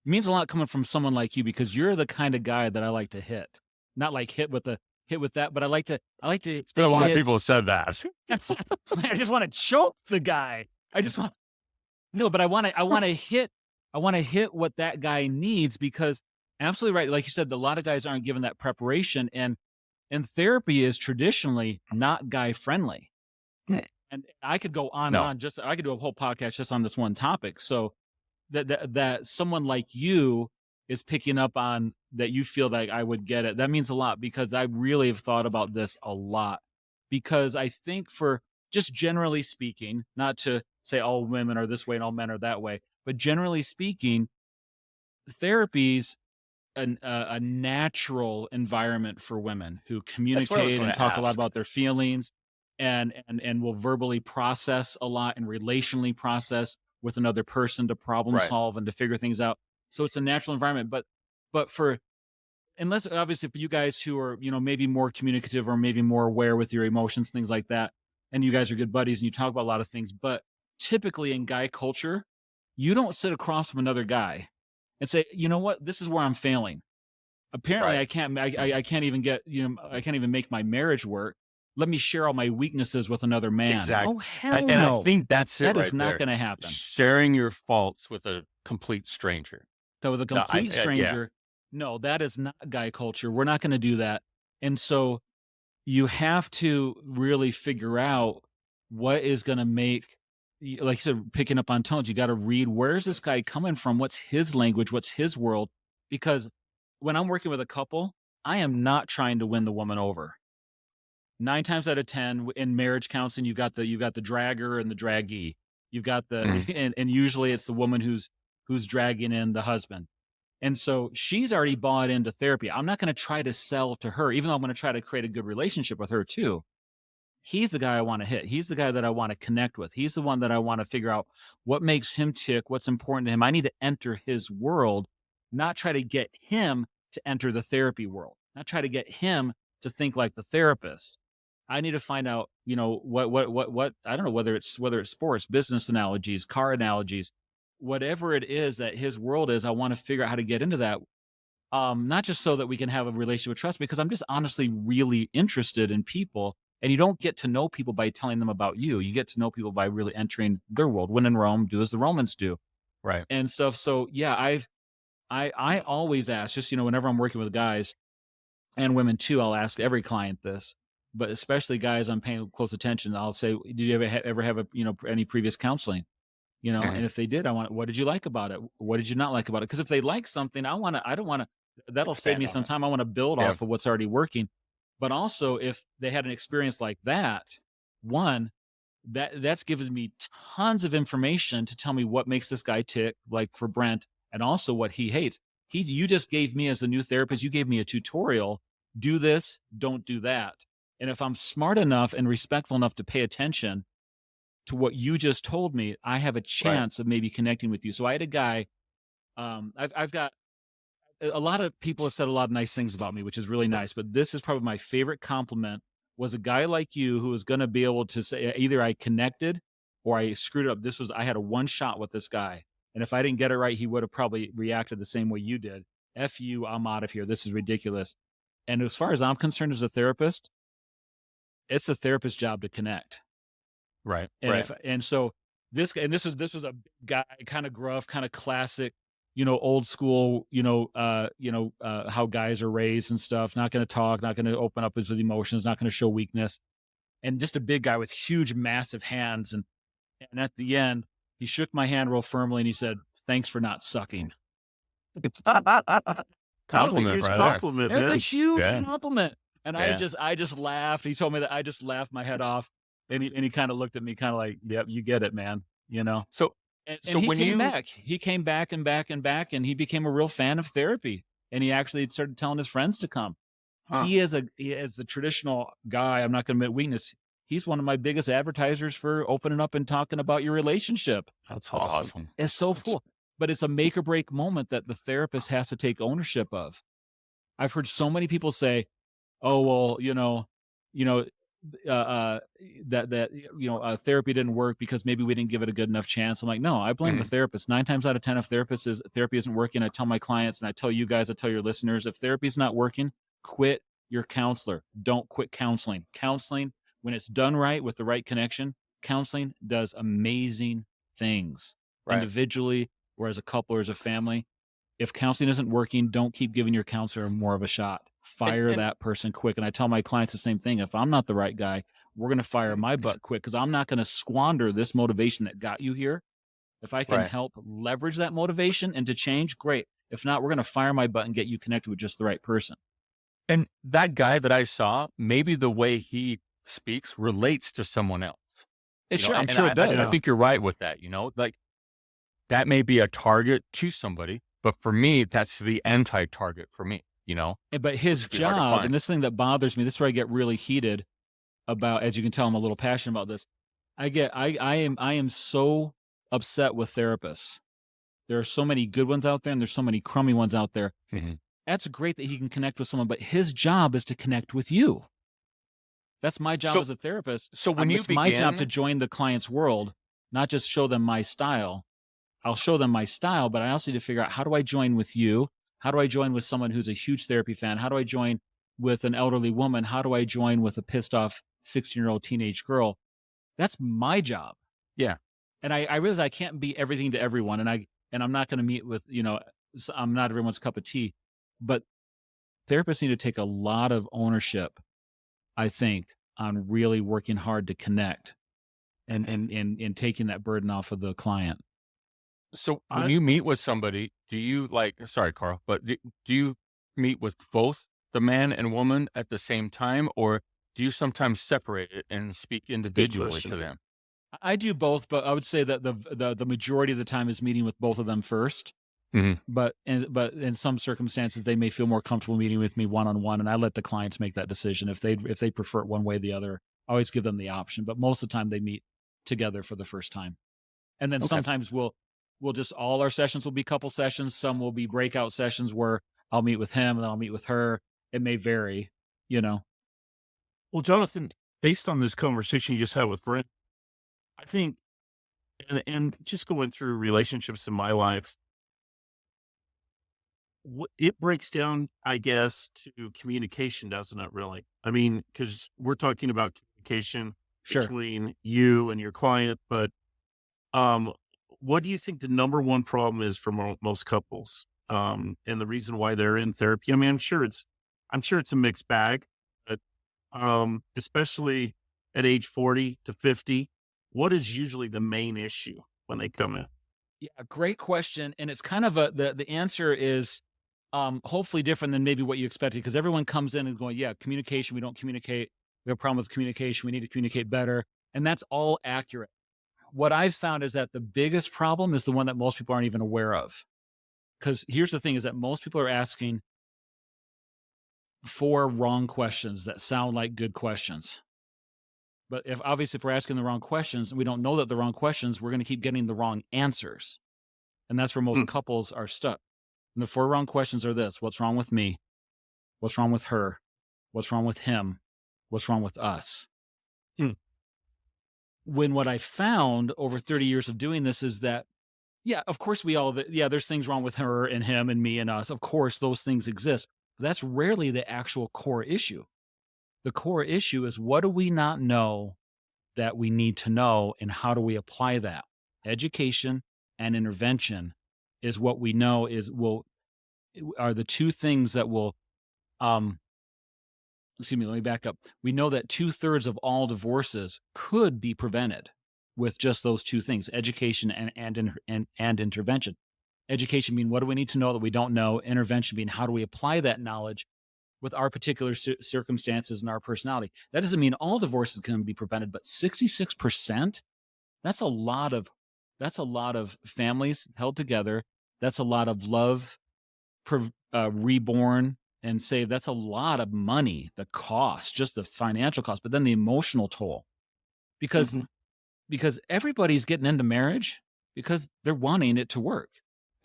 means a lot coming from someone like you because you're the kind of guy that I like to hit. Not like hit with that, but I like to It's been a lot of people have said that. I just want to choke the guy. But I want to hit what that guy needs because absolutely right. Like you said, a lot of guys aren't given that preparation and therapy is traditionally not guy friendly. And I could go on No. and on I could do a whole podcast just on this one topic. So that someone like you is picking up on that you feel like I would get it. That means a lot because I really have thought about this a lot because I think for just generally speaking, not to say all women are this way and all men are that way, but generally speaking, therapy's a natural environment for women who communicate gonna and talk a lot ask. about their feelings and will verbally process a lot and relationally process with another person to problem Right. solve and to figure things out. So it's a natural environment, but unless obviously for you guys who are, maybe more communicative or maybe more aware with your emotions, things like that, and you guys are good buddies and you talk about a lot of things, but typically in guy culture, you don't sit across from another guy and say, you know what, this is where I'm failing. Apparently Right. I can't even get, I can't even make my marriage work. let me share all my weaknesses with another man. Exactly. Oh, hell And I no. think that's it That right is not there. going to happen. Sharing your faults with a complete stranger. So with a No, complete yeah. stranger, no, that is not guy culture. We're not going to do that. And so you have to really figure out what is going to make, like you said, picking up on tones. You got to read, where's this guy coming from? What's his language? What's his world? Because when I'm working with a couple, I am not trying to win the woman over. 9 times out of 10 in marriage counseling, you've got the dragger and the draggee. You've got the and usually it's the woman who's dragging in the husband. And so she's already bought into therapy. I'm not going to try to sell to her, even though I'm going to try to create a good relationship with her too. He's the guy I want to hit. He's the guy that I want to connect with. He's the one that I want to figure out what makes him tick, what's important to him. I need to enter his world, not try to get him to enter the therapy world, not try to get him to think like the therapist. I need to find out, what I don't know, whether it's sports, business analogies, car analogies, whatever it is that his world is. I want to figure out how to get into that. Not just so that we can have a relationship of trust, because I'm just honestly really interested in people. And you don't get to know people by telling them about you. You get to know people by really entering their world. When in Rome, do as the Romans do. Right. And stuff. So yeah, I always ask, just, whenever I'm working with guys and women too, I'll ask every client this, but especially guys I'm paying close attention. I'll say, did you ever have any previous counseling? And if they did, what did you like about it? What did you not like about it? Because if they like something, that'll save me some time. I want to build off of what's already working. But also, if they had an experience like that, that's given me tons of information to tell me what makes this guy tick, like for Brent, and also what he hates. You just gave me, as the new therapist, you gave me a tutorial. Do this, don't do that. And if I'm smart enough and respectful enough to pay attention to what you just told me, I have a chance of maybe connecting with you. So I had a guy, I've got a lot of people have said a lot of nice things about me, which is really nice, but this is probably my favorite compliment, was a guy like you who was going to be able to say either I connected or I screwed up. I had a one shot with this guy. And if I didn't get it right, he would have probably reacted the same way you did. F you, I'm out of here. This is ridiculous. And as far as I'm concerned as a therapist, it's the therapist's job to connect. Right. And so this was a guy, kind of gruff, kind of classic, old school, how guys are raised and stuff. Not going to talk, not going to open up his emotions, not going to show weakness, and just a big guy with huge, massive hands. And at the end, he shook my hand real firmly and he said, "Thanks for not sucking." Compliment, compliment, That's man. a huge compliment. And I just laughed. He told me that I just laughed my head off. And he kind of looked at me kind of like, "Yep, you get it, man." So He came back and back and back, and he became a real fan of therapy. And he actually started telling his friends to come. He is the traditional guy. I'm not going to admit weakness. He's one of my biggest advertisers for opening up and talking about your relationship. That's That's awesome. awesome. It's so cool. But it's a make or break moment that the therapist has to take ownership of. I've heard so many people say, "Oh, well, therapy didn't work because maybe we didn't give it a good enough chance." I'm like, no, I blame the therapist. 9 times out of 10, if therapy isn't working, I tell my clients and I tell you guys, I tell your listeners, if therapy's not working, quit your counselor. Don't quit counseling. Counseling, when it's done right with the right connection, counseling does amazing things individually or as a couple or as a family. If counseling isn't working, don't keep giving your counselor more of a shot. Fire that person quick. And I tell my clients the same thing. If I'm not the right guy, we're going to fire my butt quick, because I'm not going to squander this motivation that got you here. If I can help leverage that motivation into change, great. If not, we're going to fire my butt and get you connected with just the right person. And that guy that I saw, maybe the way he speaks relates to someone else. I'm sure it does. I think you're right with that. Like that may be a target to somebody, but for me, that's the anti-target for me. But his job, and this thing that bothers me, this is where I get really heated about, as you can tell, I'm a little passionate about this. I am so upset with therapists. There are so many good ones out there and there's so many crummy ones out there. That's great that he can connect with someone, but his job is to connect with you. That's my job as a therapist. So when it's my job to join the client's world, not just show them my style. I'll show them my style, but I also need to figure out, how do I join with you? How do I join with someone who's a huge therapy fan? How do I join with an elderly woman? How do I join with a pissed off 16-year-old teenage girl? That's my job. Yeah. And I realize I can't be everything to everyone. And I'm not going to meet with, I'm not everyone's cup of tea, but therapists need to take a lot of ownership, I think, on really working hard to connect and taking that burden off of the client. So when you meet with somebody, do you sorry, Carl, but do you meet with both the man and woman at the same time, or do you sometimes separate it and speak individually to them? I do both, but I would say that the majority of the time is meeting with both of them first. Mhm. But in some circumstances, they may feel more comfortable meeting with me one-on-one, and I let the clients make that decision. If they prefer it one way or the other, I always give them the option. But most of the time, they meet together for the first time, and then Okay. sometimes we'll just all our sessions will be couple sessions. Some will be breakout sessions where I'll meet with him and then I'll meet with her. It may vary, Well, Jonathan, based on this conversation you just had with Brent, I think, and just going through relationships in my life, it breaks down, I guess, to communication, doesn't it? Really? I mean, because we're talking about communication Sure. between you and your client, but um, what do you think the number one problem is for most couples? And the reason why they're in therapy? I mean, I'm sure it's a mixed bag, but especially at age 40 to 50, what is usually the main issue when they come in? Yeah, great question. And it's kind of the answer is hopefully different than maybe what you expected, because everyone comes in and going, yeah, communication, we don't communicate. We have a problem with communication. We need to communicate better. And that's all accurate. What I've found is that the biggest problem is the one that most people aren't even aware of. Because here's the thing is that most people are asking 4 wrong questions that sound like good questions. But if we're asking the wrong questions and we don't know that the wrong questions, we're going to keep getting the wrong answers. And that's where most couples are stuck. And the 4 wrong questions are this: what's wrong with me? What's wrong with her? What's wrong with him? What's wrong with us? When what I found over 30 years of doing this is that, yeah, of course there's things wrong with her and him and me and us. Of course, those things exist. But that's rarely the actual core issue. The core issue is, what do we not know that we need to know, and how do we apply that? Education and intervention is what we know are the 2 things that will, excuse me, let me back up. We know that 2/3 of all divorces could be prevented with just those 2 things: education and intervention. Education being, what do we need to know that we don't know? Intervention being, how do we apply that knowledge with our particular circumstances and our personality? That doesn't mean all divorces can be prevented, but 66%, that's a lot of families held together. That's a lot of love reborn and saved. That's a lot of money, the cost, just the financial cost, but then the emotional toll. Because everybody's getting into marriage because they're wanting it to work.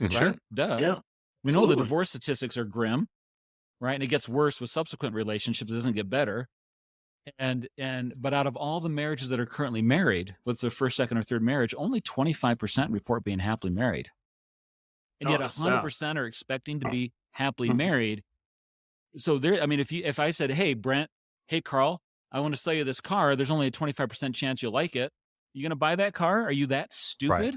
Right? Sure. Duh. Yeah, We know the absolutely. divorce statistics are grim, right? And it gets worse with subsequent relationships. It doesn't get better. But out of all the marriages that are currently married, what's their first, second, or third marriage, only 25% report being happily married. And yet that's 100% are expecting to be happily married. So if I said, hey, Brent, hey, Carl, I want to sell you this car, there's only a 25% chance you'll like it. You going to buy that car? Are you that stupid?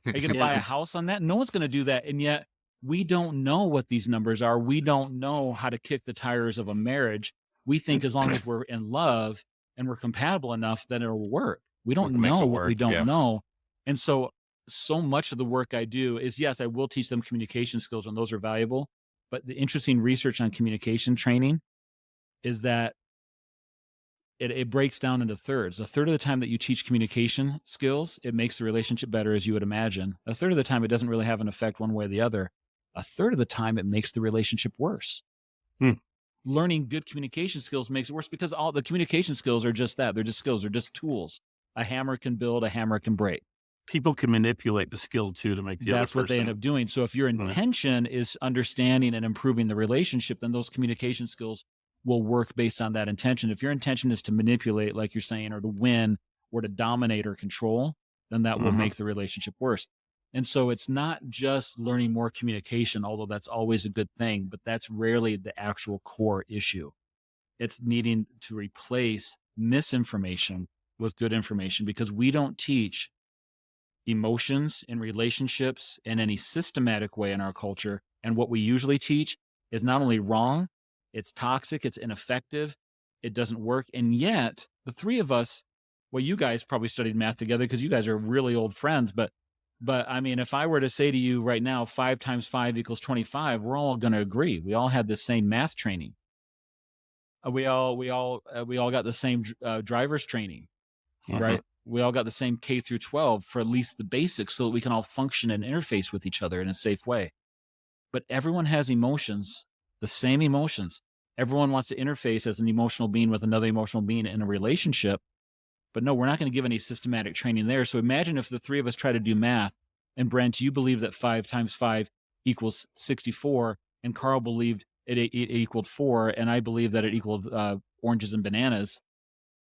Are you going to buy a house on that? No one's going to do that. And yet we don't know what these numbers are. We don't know how to kick the tires of a marriage. We think as long as we're in love and we're compatible enough, that it'll work. We don't know what we don't know. And so much of the work I do is, yes, I will teach them communication skills, and those are valuable. But the interesting research on communication training is that it breaks down into thirds. A third of the time that you teach communication skills, it makes the relationship better, as you would imagine. A third of the time, it doesn't really have an effect one way or the other. A third of the time, it makes the relationship worse. Learning good communication skills makes it worse, because all the communication skills are just that. They're just skills. They're just tools. A hammer can build, a hammer can break. People can manipulate the skill too to make the other That's what they end person. up doing. So if your intention is understanding and improving the relationship, then those communication skills will work based on that intention. If your intention is to manipulate, like you're saying, or to win, or to dominate or control, then that will make the relationship worse. And so it's not just learning more communication, although that's always a good thing, but that's rarely the actual core issue. It's needing to replace misinformation with good information, because we don't teach emotions in relationships in any systematic way in our culture. And what we usually teach is not only wrong, it's toxic, it's ineffective, it doesn't work. And yet, the three of us, well, you guys probably studied math together because you guys are really old friends. But I mean, if I were to say to you right now, 5 times 5 equals 25, we're all going to agree. We all had the same math training. We all got the same driver's training, right? We all got the same K through 12 for at least the basics, so that we can all function and interface with each other in a safe way. But everyone has emotions, the same emotions. Everyone wants to interface as an emotional being with another emotional being in a relationship. But no, we're not going to give any systematic training there. So imagine if the three of us try to do math, and Brent, you believe that 5 times 5 equals 64, and Carl believed it equaled 4, and I believe that it equaled oranges and bananas.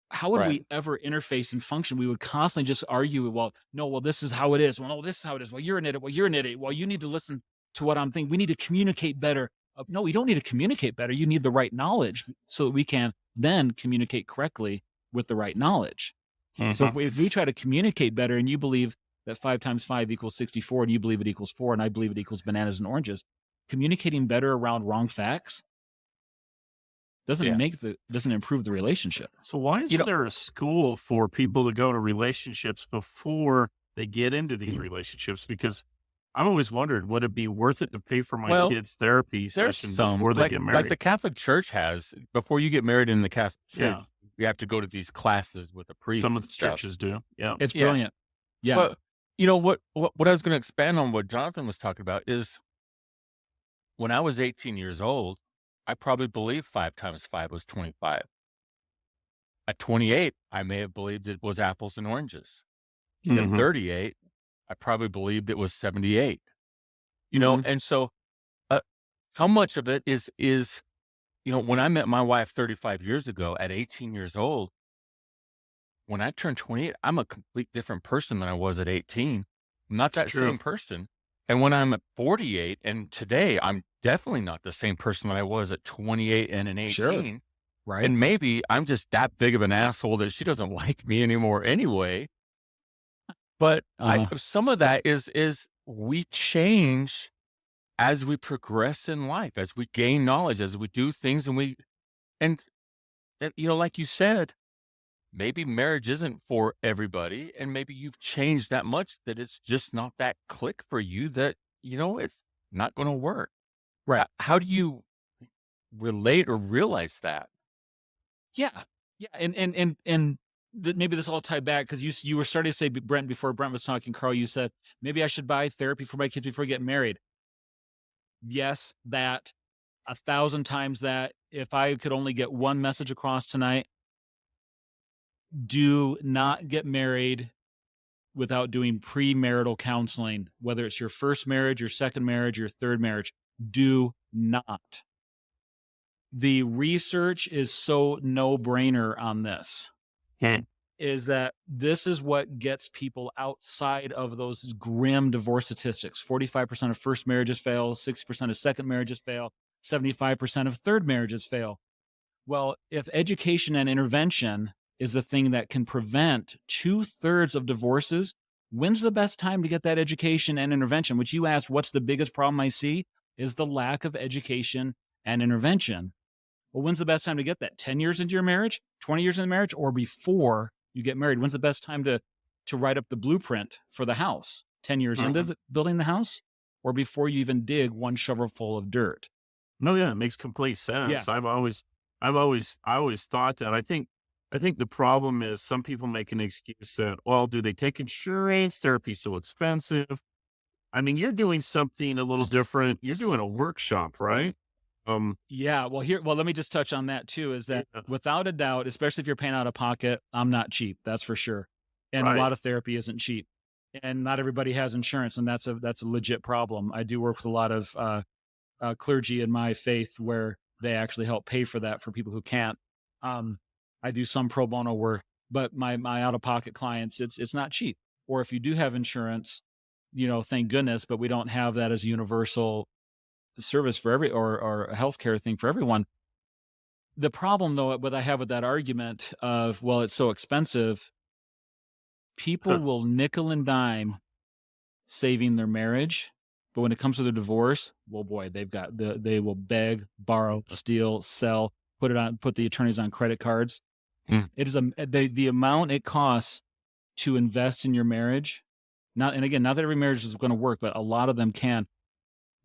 How would we ever interface and function? We would constantly just argue, well, no, well, this is how it is. Well, no, this is how it is. Well, you're an idiot. Well, you're an idiot. Well, you need to listen to what I'm thinking. We need to communicate better. No, we don't need to communicate better. You need the right knowledge so that we can then communicate correctly with the right knowledge. So if we try to communicate better, and you believe that 5 times 5 equals 64, and you believe it equals 4, and I believe it equals bananas and oranges, communicating better around wrong facts doesn't improve the relationship. So why isn't there a school for people to go to relationships before they get into these relationships? Because I'm always wondered, would it be worth it to pay for my kids' therapy session before they get married? Like the Catholic Church has, before you get married in the Catholic Church, you have to go to these classes with a priest. Some of the churches do. Yeah. It's brilliant. Yeah. But what I was going to expand on what Jonathan was talking about is, when I was 18 years old, I probably believed 5 times 5 was 25. At 28, I may have believed it was apples and oranges. At 38, I probably believed it was 78. And so how much of it is when I met my wife 35 years ago at 18 years old, when I turned 28, I'm a complete different person than I was at 18. I'm not that same person. And when I'm at 48 and today, I'm definitely not the same person that I was at 28 and an 18. Sure. Right. And maybe I'm just that big of an asshole that she doesn't like me anymore anyway. But some of that is we change as we progress in life, as we gain knowledge, as we do things, and like you said, maybe marriage isn't for everybody, and maybe you've changed that much that it's just not that click for you, that it's not going to work. Right. How do you relate or realize that? Yeah. And maybe this all tied back, because you were starting to say, Brent, before Brent was talking, Carl, you said maybe I should buy therapy for my kids before I get married. Yes, that 1,000 times that. If I could only get one message across tonight, do not get married without doing premarital counseling, whether it's your first marriage, your second marriage, your third marriage. Do not. The research is so no-brainer on this, is that this is what gets people outside of those grim divorce statistics. 45% of first marriages fail, 60% of second marriages fail, 75% of third marriages fail. Well, if education and intervention is the thing that can prevent 2/3 of divorces, when's the best time to get that education and intervention? Which you asked, what's the biggest problem I see? Is the lack of education and intervention. Well, when's the best time to get that? 10 years into your marriage, 20 years into marriage, or before you get married? When's the best time to write up the blueprint for the house? 10 years into building the house, or before you even dig one shovelful of dirt? No, yeah, it makes complete sense. Yeah. I always thought that. I think the problem is some people make an excuse that, well, do they take insurance? Therapy's so expensive. I mean, you're doing something a little different. You're doing a workshop, right? Yeah. Well, let me just touch on that too, is that without a doubt, especially if you're paying out of pocket, I'm not cheap. That's for sure. And a lot of therapy isn't cheap, and not everybody has insurance. And that's a legit problem. I do work with a lot of, clergy in my faith where they actually help pay for that for people who can't. I do some pro bono work, but my out of pocket clients, it's not cheap. Or if you do have insurance, thank goodness, but we don't have that as a universal service for or a healthcare thing for everyone. The problem though, what I have with that argument of, well, it's so expensive, people will nickel and dime saving their marriage, but when it comes to the divorce, well, boy, they will beg, borrow, steal, sell, put the attorneys on credit cards. It is the amount it costs to invest in your marriage. Not that every marriage is going to work, but a lot of them can.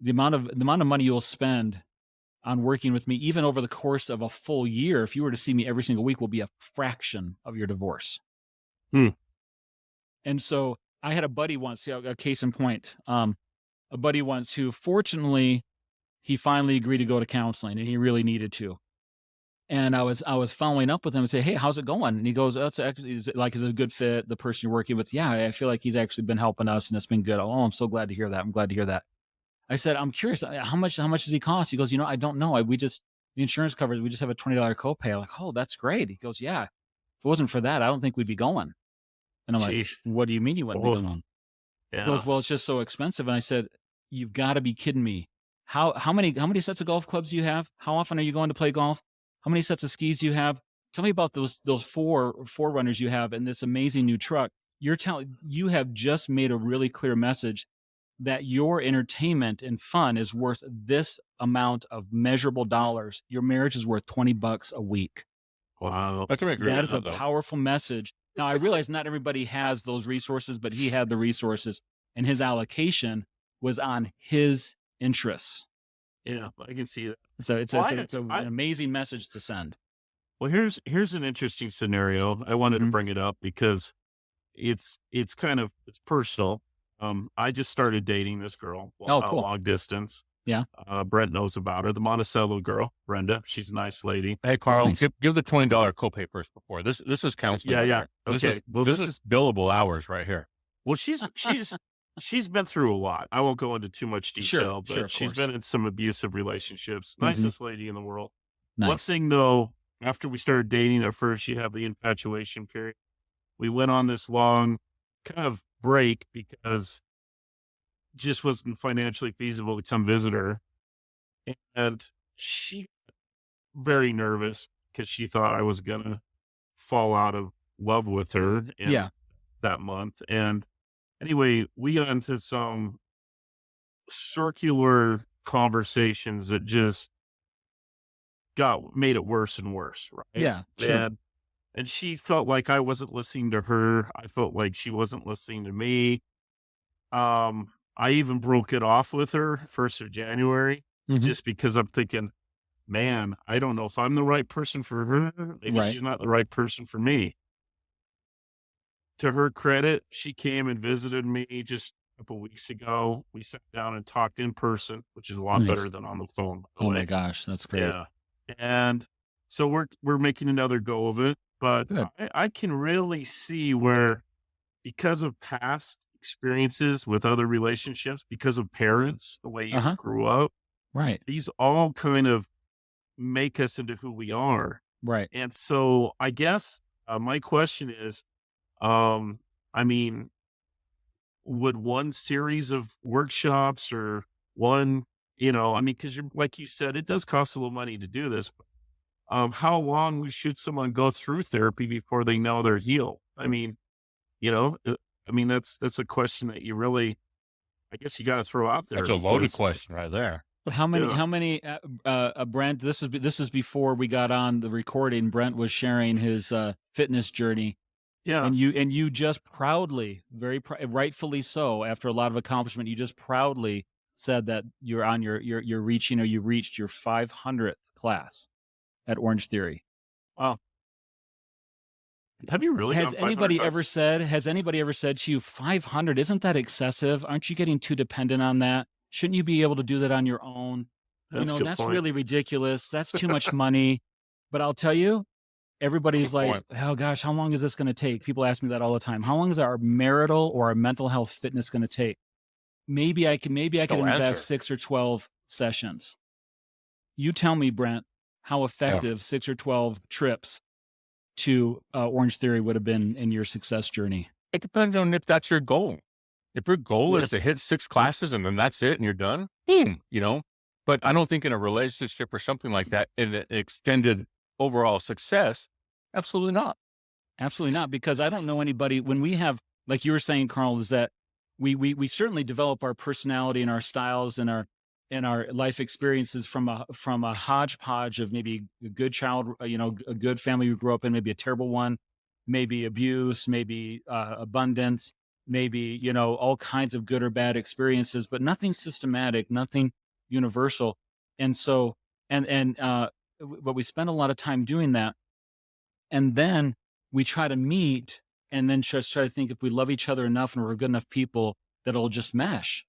The amount of money you'll spend on working with me, even over the course of a full year, if you were to see me every single week, will be a fraction of your divorce. And so I had a buddy once, a case in point, a buddy once who, fortunately, he finally agreed to go to counseling, and he really needed to. And I was following up with him and say, "Hey, how's it going?" And he goes, "Oh, it's actually, is it a good fit? The person you're working with?" "Yeah, I feel like he's actually been helping us, and it's been good." "Oh, I'm so glad to hear that. I'm glad to hear that." I said, "I'm curious, how much does he cost?" He goes, "I don't know. The insurance covers, we just have a $20 copay." I'm like, "Oh, that's great." He goes, "Yeah, if it wasn't for that, I don't think we'd be going." And I'm like, "What do you mean you wouldn't be going?" Yeah. He goes, "Well, it's just so expensive." And I said, "You've got to be kidding me. How many sets of golf clubs do you have? How often are you going to play golf? How many sets of skis do you have? Tell me about those four-runners you have and this amazing new truck. You have just made a really clear message that your entertainment and fun is worth this amount of measurable dollars. Your marriage is worth $20 a week." Wow. I can agree That with is a that, though. powerful message. Now, I realize not everybody has those resources, but he had the resources, and his allocation was on his interests. Yeah, I can see that. So it's an amazing message to send. Well, here's an interesting scenario. I wanted to bring it up because it's personal. I just started dating this girl. Cool. Long distance. Yeah. Brent knows about her. The Monticello girl, Brenda. She's a nice lady. Hey, Carl, Nice. give the $20 copay first before this. This is counseling. Yeah, right yeah. here. This Okay. is Well, this this is billable hours right here. Well, she's been through a lot. I won't go into too much detail, but sure, of she's course. been in some abusive relationships. Nicest lady in the world. One Nice. thing though, after we started dating, at first you have the infatuation period. We went on this long kind of break because it just wasn't financially feasible to come visit her. And she got very nervous because she thought I was gonna fall out of love with her in that month. And anyway, we got into some circular conversations that just made it worse and worse, right? Yeah, sure. And she felt like I wasn't listening to her. I felt like she wasn't listening to me. I even broke it off with her 1st of January, just because I'm thinking, man, I don't know if I'm the right person for her. Maybe she's not the right person for me. To her credit, she came and visited me just a couple weeks ago. We sat down and talked in person, which is a lot better than on the phone. Oh my gosh, that's great. Yeah. And so we're making another go of it, but I can really see where, because of past experiences with other relationships, because of parents, the way you grew up, right? These all kind of make us into who we are. Right. And so I guess my question is, I mean, would one series of workshops or one, because you're, like you said, it does cost a little money to do this. How long should someone go through therapy before they know they're healed? I mean, that's a question that you really, I guess you got to throw out there. That's a loaded question right there. How many, Brent, this was before we got on the recording. Brent was sharing his fitness journey. Yeah. And you just proudly, rightfully so, after a lot of accomplishment, you just proudly said that you're on you're reaching, or you reached your 500th class at Orange Theory. Wow. Have you really? Has anybody ever said to you, 500, isn't that excessive? Aren't you getting too dependent on that? Shouldn't you be able to do that on your own? That's really ridiculous. That's too much money. But I'll tell you, everybody's like, oh gosh, how long is this going to take? People ask me that all the time. How long is our marital or our mental health fitness going to take? Maybe I can invest 6 or 12 sessions. You tell me, Brent, how effective 6 or 12 trips to Orange Theory would have been in your success journey. It depends on if that's your goal. If your goal is to hit 6 classes and then that's it and you're done, boom, But I don't think in a relationship or something like that, in an extended overall success? Absolutely not. Absolutely not, because I don't know anybody when we have, like you were saying, Carl, is that we certainly develop our personality and our styles and our life experiences from a hodgepodge of maybe a good child, a good family we grew up in, maybe a terrible one, maybe abuse, maybe abundance, maybe all kinds of good or bad experiences, but nothing systematic, nothing universal. And so but we spend a lot of time doing that, and then we try to meet and then just try to think if we love each other enough and we're good enough people that it'll just mesh.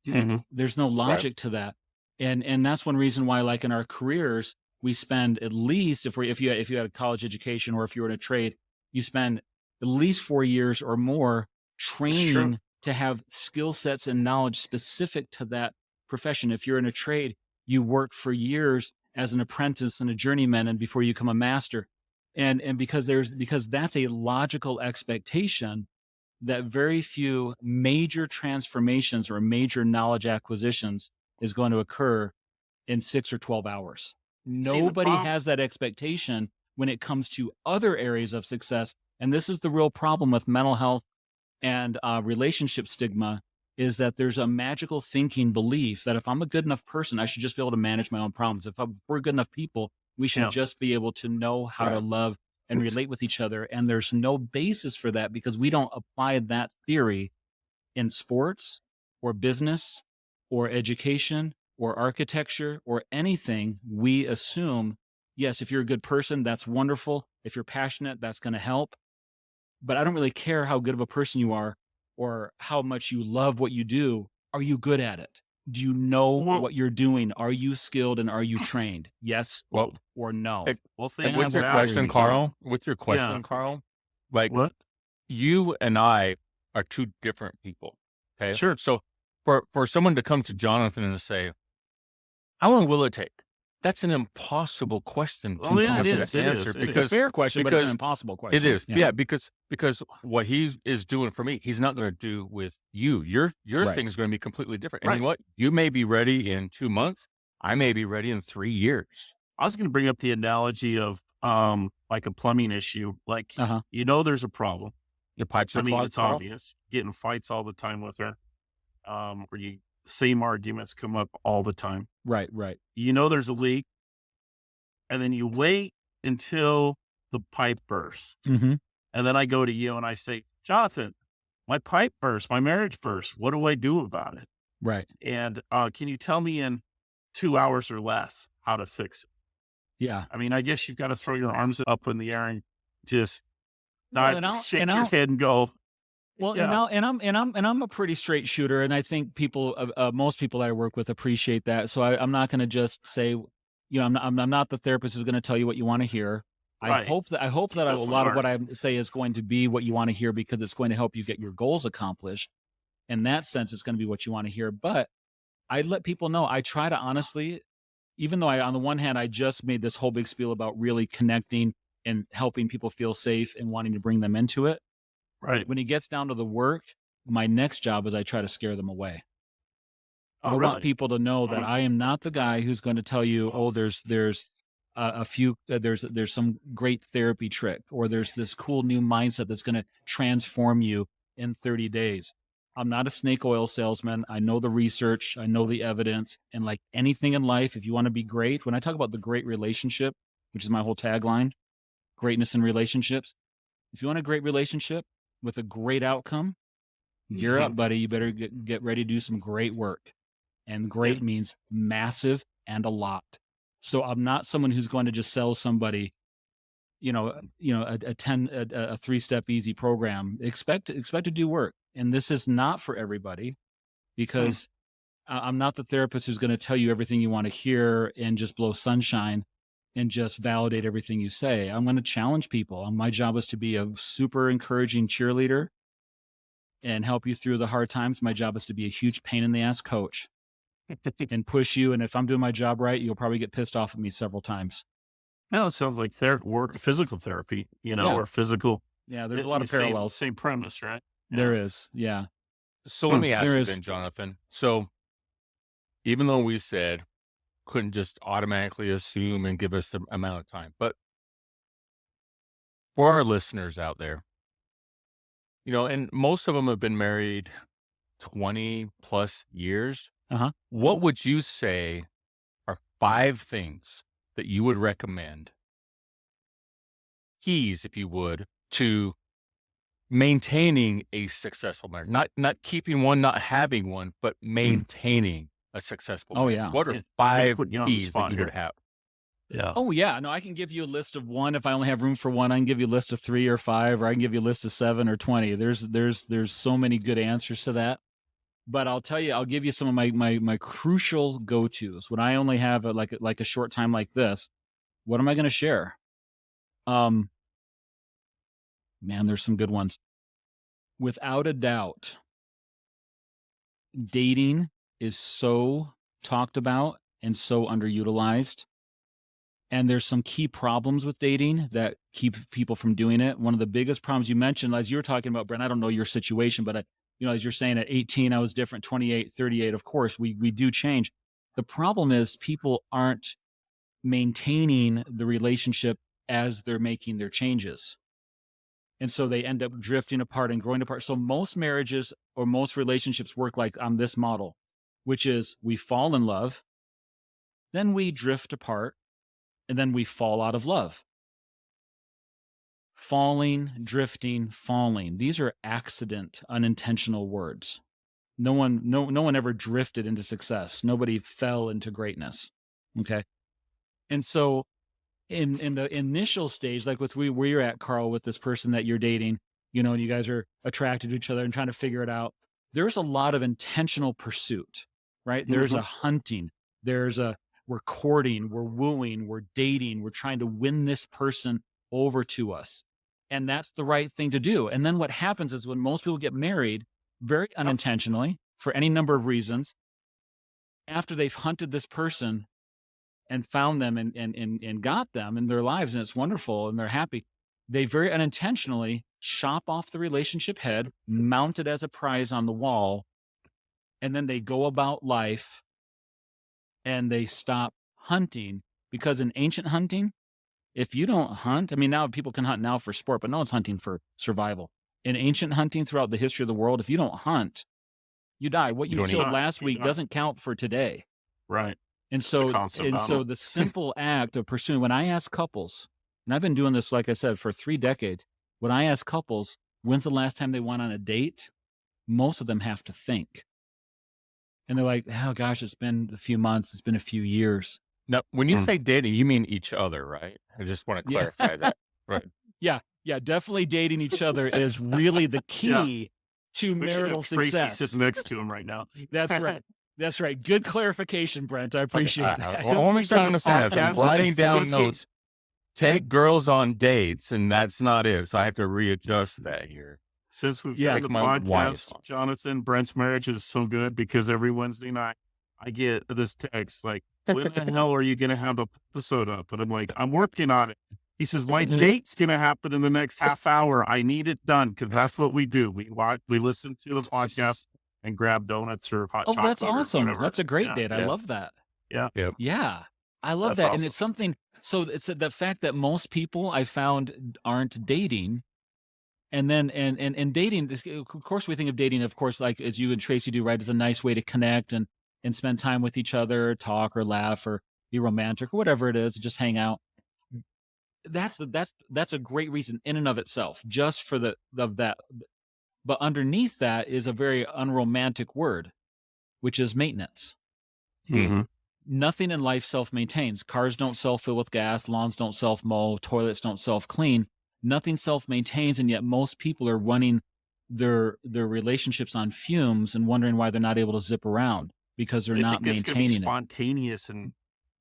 Mhm. There's no Right. logic to that. And that's one reason why, like in our careers, we spend at least, if you had a college education or if you were in a trade, you spend at least 4 years or more It's true. training to have skill sets and knowledge specific to that profession. If you're in a trade, you work for years as an apprentice and a journeyman and before you become a master. And because that's a logical expectation that very few major transformations or major knowledge acquisitions is going to occur in 6 or 12 hours. See, the Nobody problem. has that expectation when it comes to other areas of success. And this is the real problem with mental health and relationship stigma, is that there's a magical thinking belief that if I'm a good enough person, I should just be able to manage my own problems. If we're good enough people, we should Yeah. just be able to know how to Right. love and relate with each other. And there's no basis for that because we don't apply that theory in sports or business or education or architecture or anything. We assume, yes, if you're a good person, that's wonderful. If you're passionate, that's going to help. But I don't really care how good of a person you are or how much you love what you do. Are you good at it? Do you know Well, what you're doing? Are you skilled and are you trained? Yes Well, or no? and, well, and think That with your about it. question, requires Carl, Yeah. like What? you and I are two different people. Okay. Sure. So for someone to come to Jonathan and say, how long will it take? That's an impossible question Oh, yeah, it to is. It answer is. It it's a is. fair question, but it's an because impossible it question. is. Yeah, because what he is doing for me, he's not going to do with you. Your Right. thing is going to be completely different. And you Right. know what? You may be ready in 2 months. I may be ready in 3 years. I was going to bring up the analogy of like a plumbing issue. Like, Uh-huh. there's a problem. Your pipes I are mean, clogged, it's Carl. obvious. Getting fights all the time with her. Where same arguments come up all the time. Right. There's a leak, and then you wait until the pipe bursts. Mm-hmm. And then I go to you and I say, Jonathan, my pipe burst, my marriage burst. What do I do about it? Right. And can you tell me in 2 hours or less how to fix it? Yeah. I mean, I guess you've got to throw your arms up in the air and just Well, not shake your head and go, Well, yeah, I'm a pretty straight shooter, and I think most people that I work with appreciate that. So I'm not going to just say, I'm not the therapist who's going to tell you what you want to hear. right. I hope that a Go lot of far. what I say is going to be what you want to hear because it's going to help you get your goals accomplished. In that sense, it's going to be what you want to hear. But I let people know I try to honestly, even though on the one hand, I just made this whole big spiel about really connecting and helping people feel safe and wanting to bring them into it. Right. When it gets down to the work, my next job is I try to scare them away. Oh, I want really? people to know that I am not the guy who's going to tell you, oh, there's a few, there's some great therapy trick, or there's this cool new mindset that's going to transform you in 30 days. I'm not a snake oil salesman. I know the research, I know the evidence, and like anything in life, if you want to be great, when I talk about the great relationship, which is my whole tagline, greatness in relationships, if you want a great relationship with a great outcome, gear up, buddy. You better get ready to do some great work. And great means massive and a lot. So I'm not someone who's going to just sell somebody, a 3-step easy program. Expect to do work. And this is not for everybody because I'm not the therapist who's going to tell you everything you want to hear and just blow sunshine and just validate everything you say. I'm going to challenge people. My job is to be a super encouraging cheerleader and help you through the hard times. My job is to be a huge pain in the ass coach and push you. And if I'm doing my job right, you'll probably get pissed off at me several times. No, it sounds like physical therapy, Yeah. or physical. Yeah, there's a lot of parallels. Same premise, right? There is. Yeah. So let me ask There you is. then, Jonathan. So even though we said couldn't just automatically assume and give us the amount of time, but for our listeners out there, and most of them have been married 20 plus years. What would you say are 5 things that you would recommend, keys, if you would, to maintaining a successful marriage? Not keeping one, not having one, but maintaining a successful marriage. Yeah. What are It's 5 putting you on the keys spot that you would here. have? Yeah. Oh yeah, no, I can give you a list of 1. If I only have room for 1, I can give you a list of 3 or 5, or I can give you a list of 7 or 20. There's so many good answers to that. But I'll tell you, I'll give you some of my crucial go-tos when I only have like a short time like this. What am I going to share? Man, there's some good ones. Without a doubt, dating is so talked about and so underutilized. And there's some key problems with dating that keep people from doing it. One of the biggest problems you mentioned, as you were talking about, Brent, I don't know your situation, but as you're saying, at 18, I was different, 28, 38. Of course, we do change. The problem is people aren't maintaining the relationship as they're making their changes. And so they end up drifting apart and growing apart. So most marriages or most relationships work like on this model, which is we fall in love, then we drift apart, and then we fall out of love. Falling, drifting, falling. These are accident, unintentional words. No one ever drifted into success. Nobody fell into greatness. Okay. And so in the initial stage, like with where you're at, Carl, with this person that you're dating, and you guys are attracted to each other and trying to figure it out, there's a lot of intentional pursuit, right? There's a hunting. We're courting, we're wooing, we're dating, we're trying to win this person over to us. And that's the right thing to do. And then what happens is when most people get married, very unintentionally, for any number of reasons, after they've hunted this person and found them and got them in their lives, and it's wonderful and they're happy, they very unintentionally chop off the relationship head, mount it as a prize on the wall, and then they go about life and they stop hunting. Because in ancient hunting, if you don't hunt, I mean, now people can hunt now for sport, but no one's hunting for survival. In ancient hunting throughout the history of the world, if you don't hunt, you die. What you killed last week doesn't count for today. Right. And so the simple act of pursuing, when I ask couples, and I've been doing this, like I said, for 3 decades, when I ask couples, when's the last time they went on a date? Most of them have to think. And they're like, oh gosh, it's been a few months. It's been a few years. Now, when you say dating, you mean each other, right? I just want to clarify that. Right. Yeah. Definitely dating each other is really the key to marital Tracy success. sitting next to him right now. That's right. That's right. Good clarification, Brent. I appreciate that. So I'll make sure I understand that. I'm writing down notes. Take girls on dates, and that's not it. So I have to readjust that here. Since we've done the podcast, Jonathan, Brent's marriage is so good because every Wednesday night I get this text like, when the hell are you going to have an episode up? And I'm like, I'm working on it. He says, my date's going to happen in the next half hour. I need it done because that's what we do. We listen to the podcast and grab donuts or hot chocolate. Oh, that's awesome. That's a great date. I love that. Yeah. Yeah. I love that. Awesome. And it's something, so it's the fact that most people I found aren't dating. And then, and dating, of course, we think of dating, of course, like as you and Tracy do, right? It's a nice way to connect and spend time with each other, talk or laugh or be romantic or whatever it is, just hang out. That's a great reason in and of itself, just for that. But underneath that is a very unromantic word, which is maintenance. Mm-hmm. Nothing in life self-maintains. Cars don't self-fill with gas. Lawns don't self-mow. Toilets don't self-clean. Nothing self-maintains, and yet most people are running their relationships on fumes and wondering why they're not able to zip around because they're not maintaining it. Spontaneous and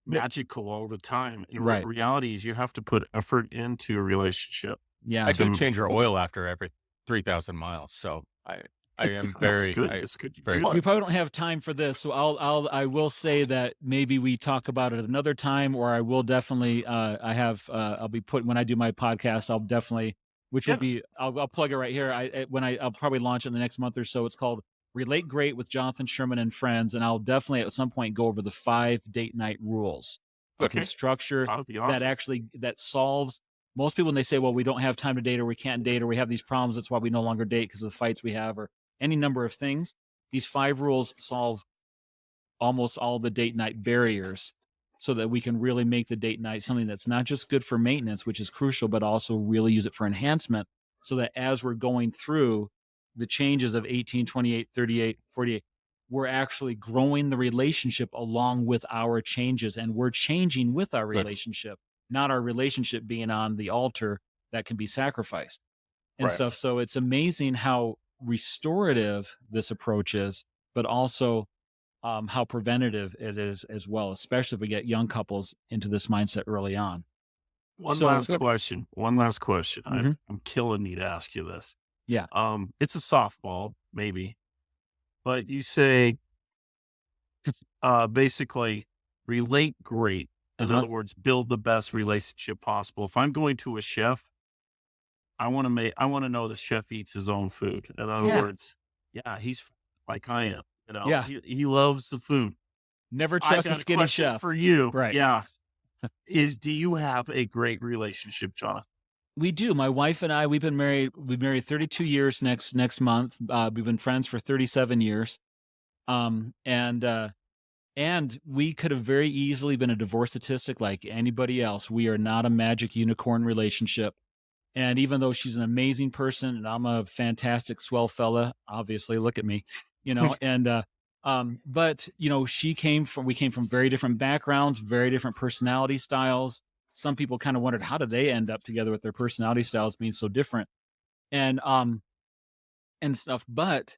magical all the time. And right. Reality is you have to put effort into a relationship. Yeah, I do change your oil after every 3,000 miles, so I am very. That's good. That's good. We probably don't have time for this, so I will say that maybe we talk about it another time, or I will definitely. I'll be putting when I do my podcast. I'll definitely, which will be. I'll plug it right here. I'll probably launch it in the next month or so. It's called Relate Great with Jonathan Sherman and Friends, and I'll definitely at some point go over the 5 date night rules. It's a structure that solves Most people, when they say, well, we don't have time to date or we can't date or we have these problems, that's why we no longer date because of the fights we have or any number of things. These 5 rules solve almost all the date night barriers so that we can really make the date night something that's not just good for maintenance, which is crucial, but also really use it for enhancement so that as we're going through the changes of 18, 28, 38, 48, we're actually growing the relationship along with our changes and we're changing with our Good. relationship, not our relationship being on the altar that can be sacrificed and Right. stuff. So it's amazing how restorative this approach is, but also how preventative it is as well, especially if we get young couples into this mindset early on. One So- last question. One last question. Mhm. I'm killing me to ask you this. Yeah. It's a softball, maybe, but you say, basically relate great. In Uh-huh. other words, build the best relationship possible. If I'm going to a chef, I want to know the chef eats his own food. In other Yeah. words, yeah, he's like I am. Yeah. He loves the food. Never I trust a got skinny question chef. for you. Right. Yeah. Do you have a great relationship, Jonathan? We do. My wife and I, we've been married 32 years next month. We've been friends for 37 years. And we could have very easily been a divorce statistic like anybody else. We are not a magic unicorn relationship. And even though she's an amazing person and I'm a fantastic swell fella, obviously, look at me, but we came from very different backgrounds, very different personality styles. Some people kind of wondered, how did they end up together with their personality styles being so different and stuff. But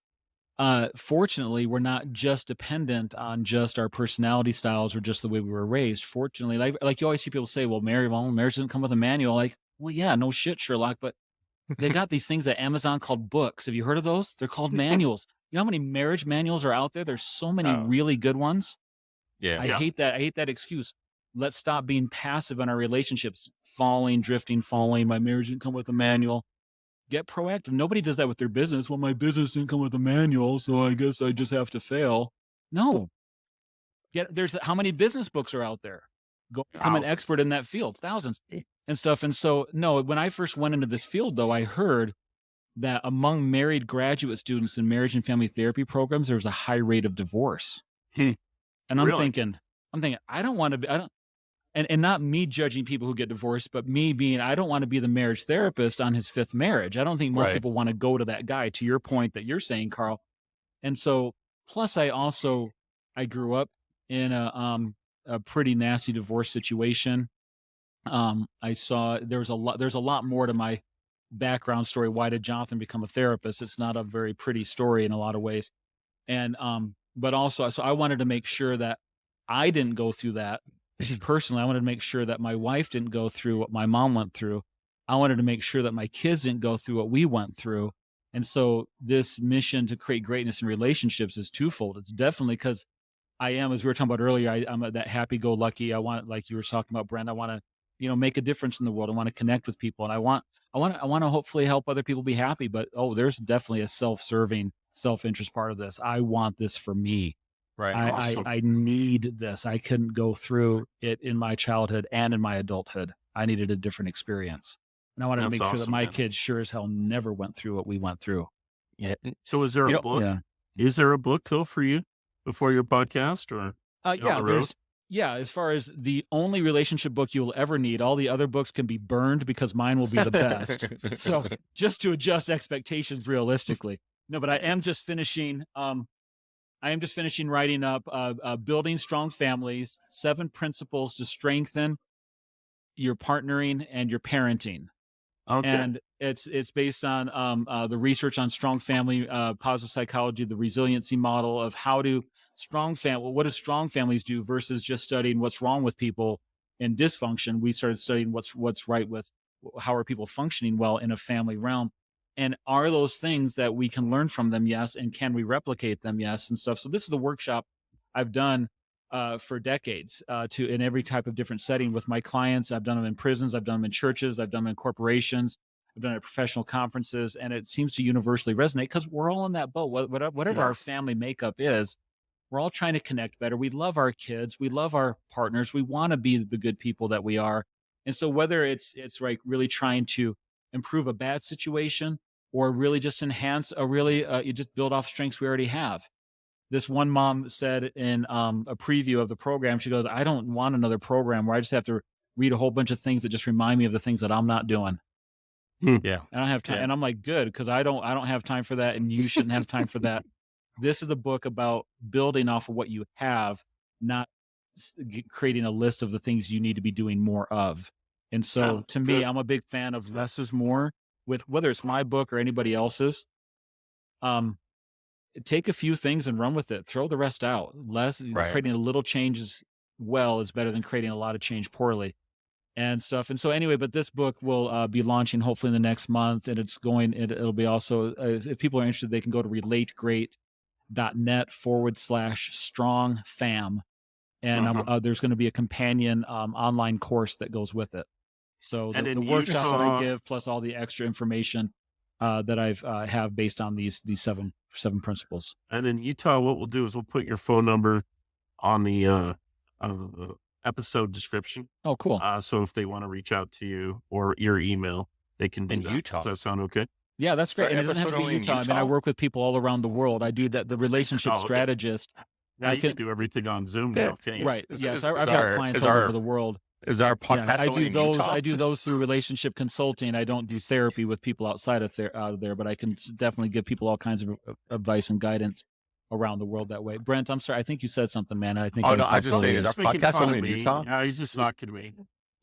fortunately, we're not just dependent on just our personality styles or just the way we were raised. Fortunately, like you always see people say, well, marriage doesn't come with a manual. Like, well, yeah, no shit, Sherlock, but they got these things at Amazon called books. Have you heard of those? They're called manuals. You know how many marriage manuals are out there? There's so many Oh. really good ones. Yeah. I hate that excuse. Let's stop being passive in our relationships, drifting, falling. My marriage didn't come with a manual. Get proactive. Nobody does that with their business. Well, my business didn't come with a manual, so I guess I just have to fail. No. There's how many business books are out there? Go become an Thousands. expert in that field, thousands and stuff. And so, no, when I first went into this field, though, I heard that among married graduate students in marriage and family therapy programs, there was a high rate of divorce. And I'm Really? thinking, I don't want to be, and not me judging people who get divorced, but me being, I don't want to be the marriage therapist on his 5th marriage. I don't think most Right. people want to go to that guy, to your point that you're saying, Carl. And so, plus I grew up in a pretty nasty divorce situation. I saw there's a lot more to my background story. Why did Jonathan become a therapist? It's not a very pretty story in a lot of ways. And, but also, so I wanted to make sure that I didn't go through that personally. I wanted to make sure that my wife didn't go through what my mom went through. I wanted to make sure that my kids didn't go through what we went through. And so this mission to create greatness in relationships is twofold. It's definitely because I am, as we were talking about earlier, I'm that happy-go-lucky. I want, like you were talking about, Brent, I want to, make a difference in the world. I want to connect with people, and I want to hopefully help other people be happy. But there's definitely a self-serving, self-interest part of this. I want this for me. Right. Awesome. I need this. I couldn't go through it in my childhood and in my adulthood. I needed a different experience, and I wanted to That's make sure that awesome, my man. kids sure as hell never went through what we went through. Yeah. So is there You a know- book? Yeah. Is there a book though for you before your podcast or down Yeah, the road? as far as the only relationship book you will ever need, all the other books can be burned because mine will be the best. So just to adjust expectations realistically. No, but I am just finishing writing up Building Strong Families, 7 Principles to Strengthen Your Partnering and Your Parenting. Okay. And it's based on the research on strong family, positive psychology, the resiliency model of what do strong families do versus just studying what's wrong with people in dysfunction. We started studying what's right with how are people functioning well in a family realm, and are those things that we can learn from them? Yes, and can we replicate them? Yes, and stuff. So this is the workshop I've done for decades in every type of different setting with my clients. I've done them in prisons. I've done them in churches. I've done them in corporations. I've done it at professional conferences, and it seems to universally resonate because we're all in that boat. Whatever our family makeup is, we're all trying to connect better. We love our kids. We love our partners. We want to be the good people that we are. And so whether it's like really trying to improve a bad situation or really just enhance a really, you just build off strengths we already have. This one mom said in a preview of the program, she goes, I don't want another program where I just have to read a whole bunch of things that just remind me of the things that I'm not doing. Yeah. I don't have time. Yeah. And I'm like, good, because I don't have time for that. And you shouldn't have time for that. This is a book about building off of what you have, not creating a list of the things you need to be doing more of. And so to me, I'm a big fan of less is more with whether it's my book or anybody else's. Take a few things and run with it. Throw the rest out. Creating a little changes well is better than creating a lot of change poorly and stuff. And so anyway, but this book will be launching hopefully in the next month, and it'll be also, if people are interested, they can go to relategreat.net/strong fam. And there's going to be a companion online course that goes with it. So the workshop that I give, plus all the extra information that I've have based on these seven principles. And in Utah, what we'll do is we'll put your phone number on the episode description. Oh, cool. So if they want to reach out to you or your email, they can do in that. Utah. Does that sound okay? Yeah, that's great. And it doesn't have to be Utah. I mean, I work with people all around the world. I do that. The relationship strategist. Now you can do everything on Zoom now, can't you? Right. Yes. I've got clients all over the world. Is our podcast I do those through relationship consulting. I don't do therapy with people outside of there, but I can definitely give people all kinds of advice and guidance around the world that way. Brent, I'm sorry. I think you said something, man. I think. Oh, no, I just say, is our podcast only in me. Utah? No, he's just not kidding me.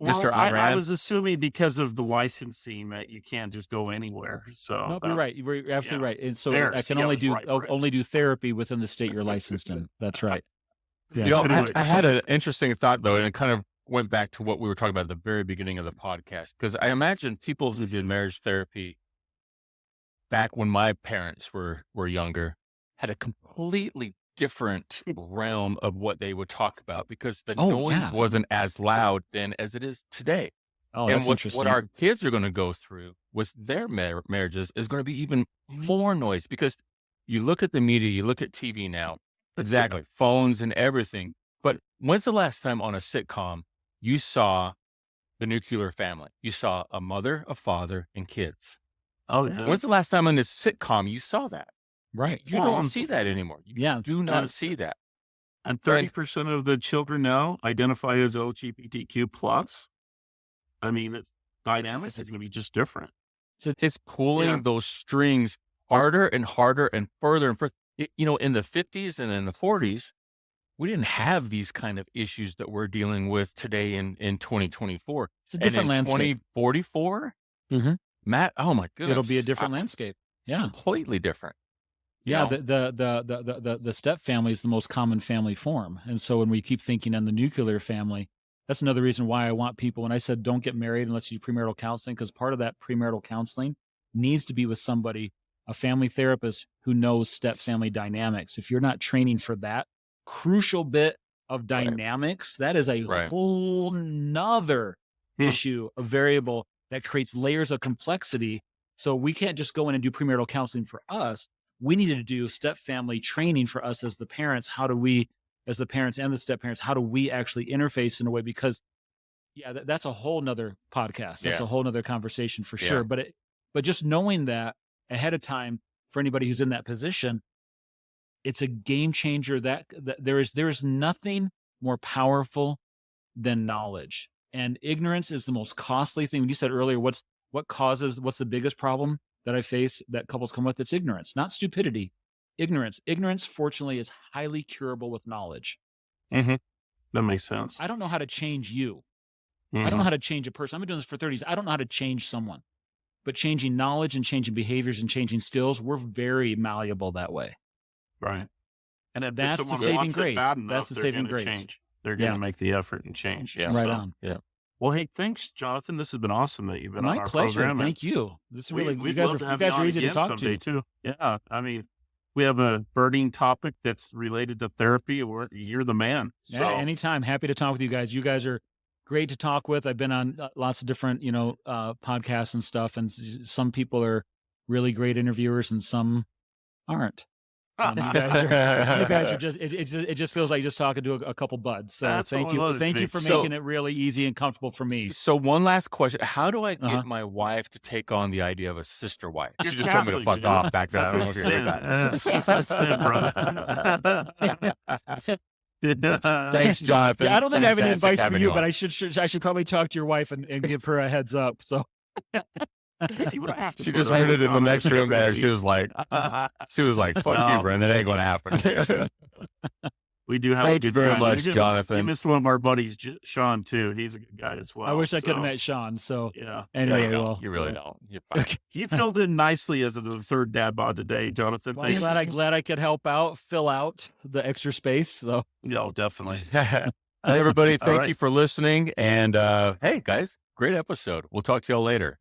Mr. Well, Iran. I was assuming because of the licensing that you can't just go anywhere. So nope, you're right. You're absolutely right. And so I can only do therapy within the state you're licensed in. That's right. Yeah. You know, I had an interesting thought though, and it kind of went back to what we were talking about at the very beginning of the podcast, because I imagine people who did marriage therapy back when my parents were younger had a completely different realm of what they would talk about, because the noise wasn't as loud then as it is today. Oh, and that's interesting. What our kids are going to go through with their marriages is going to be even more noise, because you look at the media, you look at TV now, exactly, phones and everything. But when's the last time on a sitcom you saw the nuclear family? You saw a mother, a father, and kids. Oh, yeah. When's the last time on this sitcom you saw that? Right. You don't see that anymore. You do not see that. And 30% of the children now identify as LGBTQ plus. I mean, it's dynamics is going to be just different. So it's pulling those strings harder and harder and further and further. You know, in the 50s and in the 40s, we didn't have these kind of issues that we're dealing with today in 2024. It's a different landscape. 2044, Matt, oh my goodness. It'll be a different landscape. Yeah. Completely different. Yeah. The step family is the most common family form. And so when we keep thinking on the nuclear family, that's another reason why I want people, when I said don't get married unless you do premarital counseling, because part of that premarital counseling needs to be with somebody, a family therapist who knows step family dynamics. If you're not training for that crucial bit of dynamics, that is a whole nother issue, a variable that creates layers of complexity. So we can't just go in and do premarital counseling for us. We needed to do step family training for us as the parents. How do we, as the parents and the step parents, how do we actually interface in a way? Because that's a whole nother podcast. That's a whole nother conversation for sure. But just knowing that ahead of time for anybody who's in that position, it's a game changer. That there is nothing more powerful than knowledge, and ignorance is the most costly thing. When you said earlier, what's the biggest problem that I face that couples come with? It's ignorance, not stupidity. Ignorance. Ignorance, fortunately, is highly curable with knowledge. Mm-hmm. That makes sense. I don't know how to change you. I don't know how to change a person. I've been doing this for 30 years. I don't know how to change someone. But changing knowledge and changing behaviors and changing skills, we're very malleable that way. Right. And if that's the saving grace. That's the saving grace. They're going to make the effort and change. Yeah. Right on. Yeah. Well, hey, thanks, Jonathan. This has been awesome that you've been on our pleasure. program. Thank you. This is really, you guys are easy to talk to. Too. Yeah. I mean, we have a burning topic that's related to therapy. You're the man. So. Yeah, anytime. Happy to talk with you guys. You guys are great to talk with. I've been on lots of different, podcasts and stuff. And some people are really great interviewers and some aren't. You guys are just it just feels like just talking to a couple buds. So That's thank what we you love to see. for So- making it really easy and comfortable for me. So one last question: how do I get Uh-huh. my wife to take on the idea of a sister wife? You're She just told me to Catholic, fuck dude. off back then. I don't know if you heard that. That's a sin, brother. Thanks, Jonathan. Yeah, I don't think I have any Fantastic advice for having you, on. but I should probably talk to your wife and give her a heads up. So See what I have to She put just up heard with it in the on next it. room, and she was like, "Fuck No. you, Brendan. It ain't going to happen." We do have a Thank you good very time. much, You Jonathan. missed one of our buddies, Sean, too. He's a good guy as well. I wish I could have so, met Sean. So Yeah. No, anyway, you don't. well, You really don't. You're fine. He filled in nicely as the third dad bod today, Jonathan. well, I'm Thanks. glad I could help out, fill out the extra space. So No, definitely. Hey, everybody. All Thank right. you for listening. And hey, guys, great episode. We'll talk to y'all later.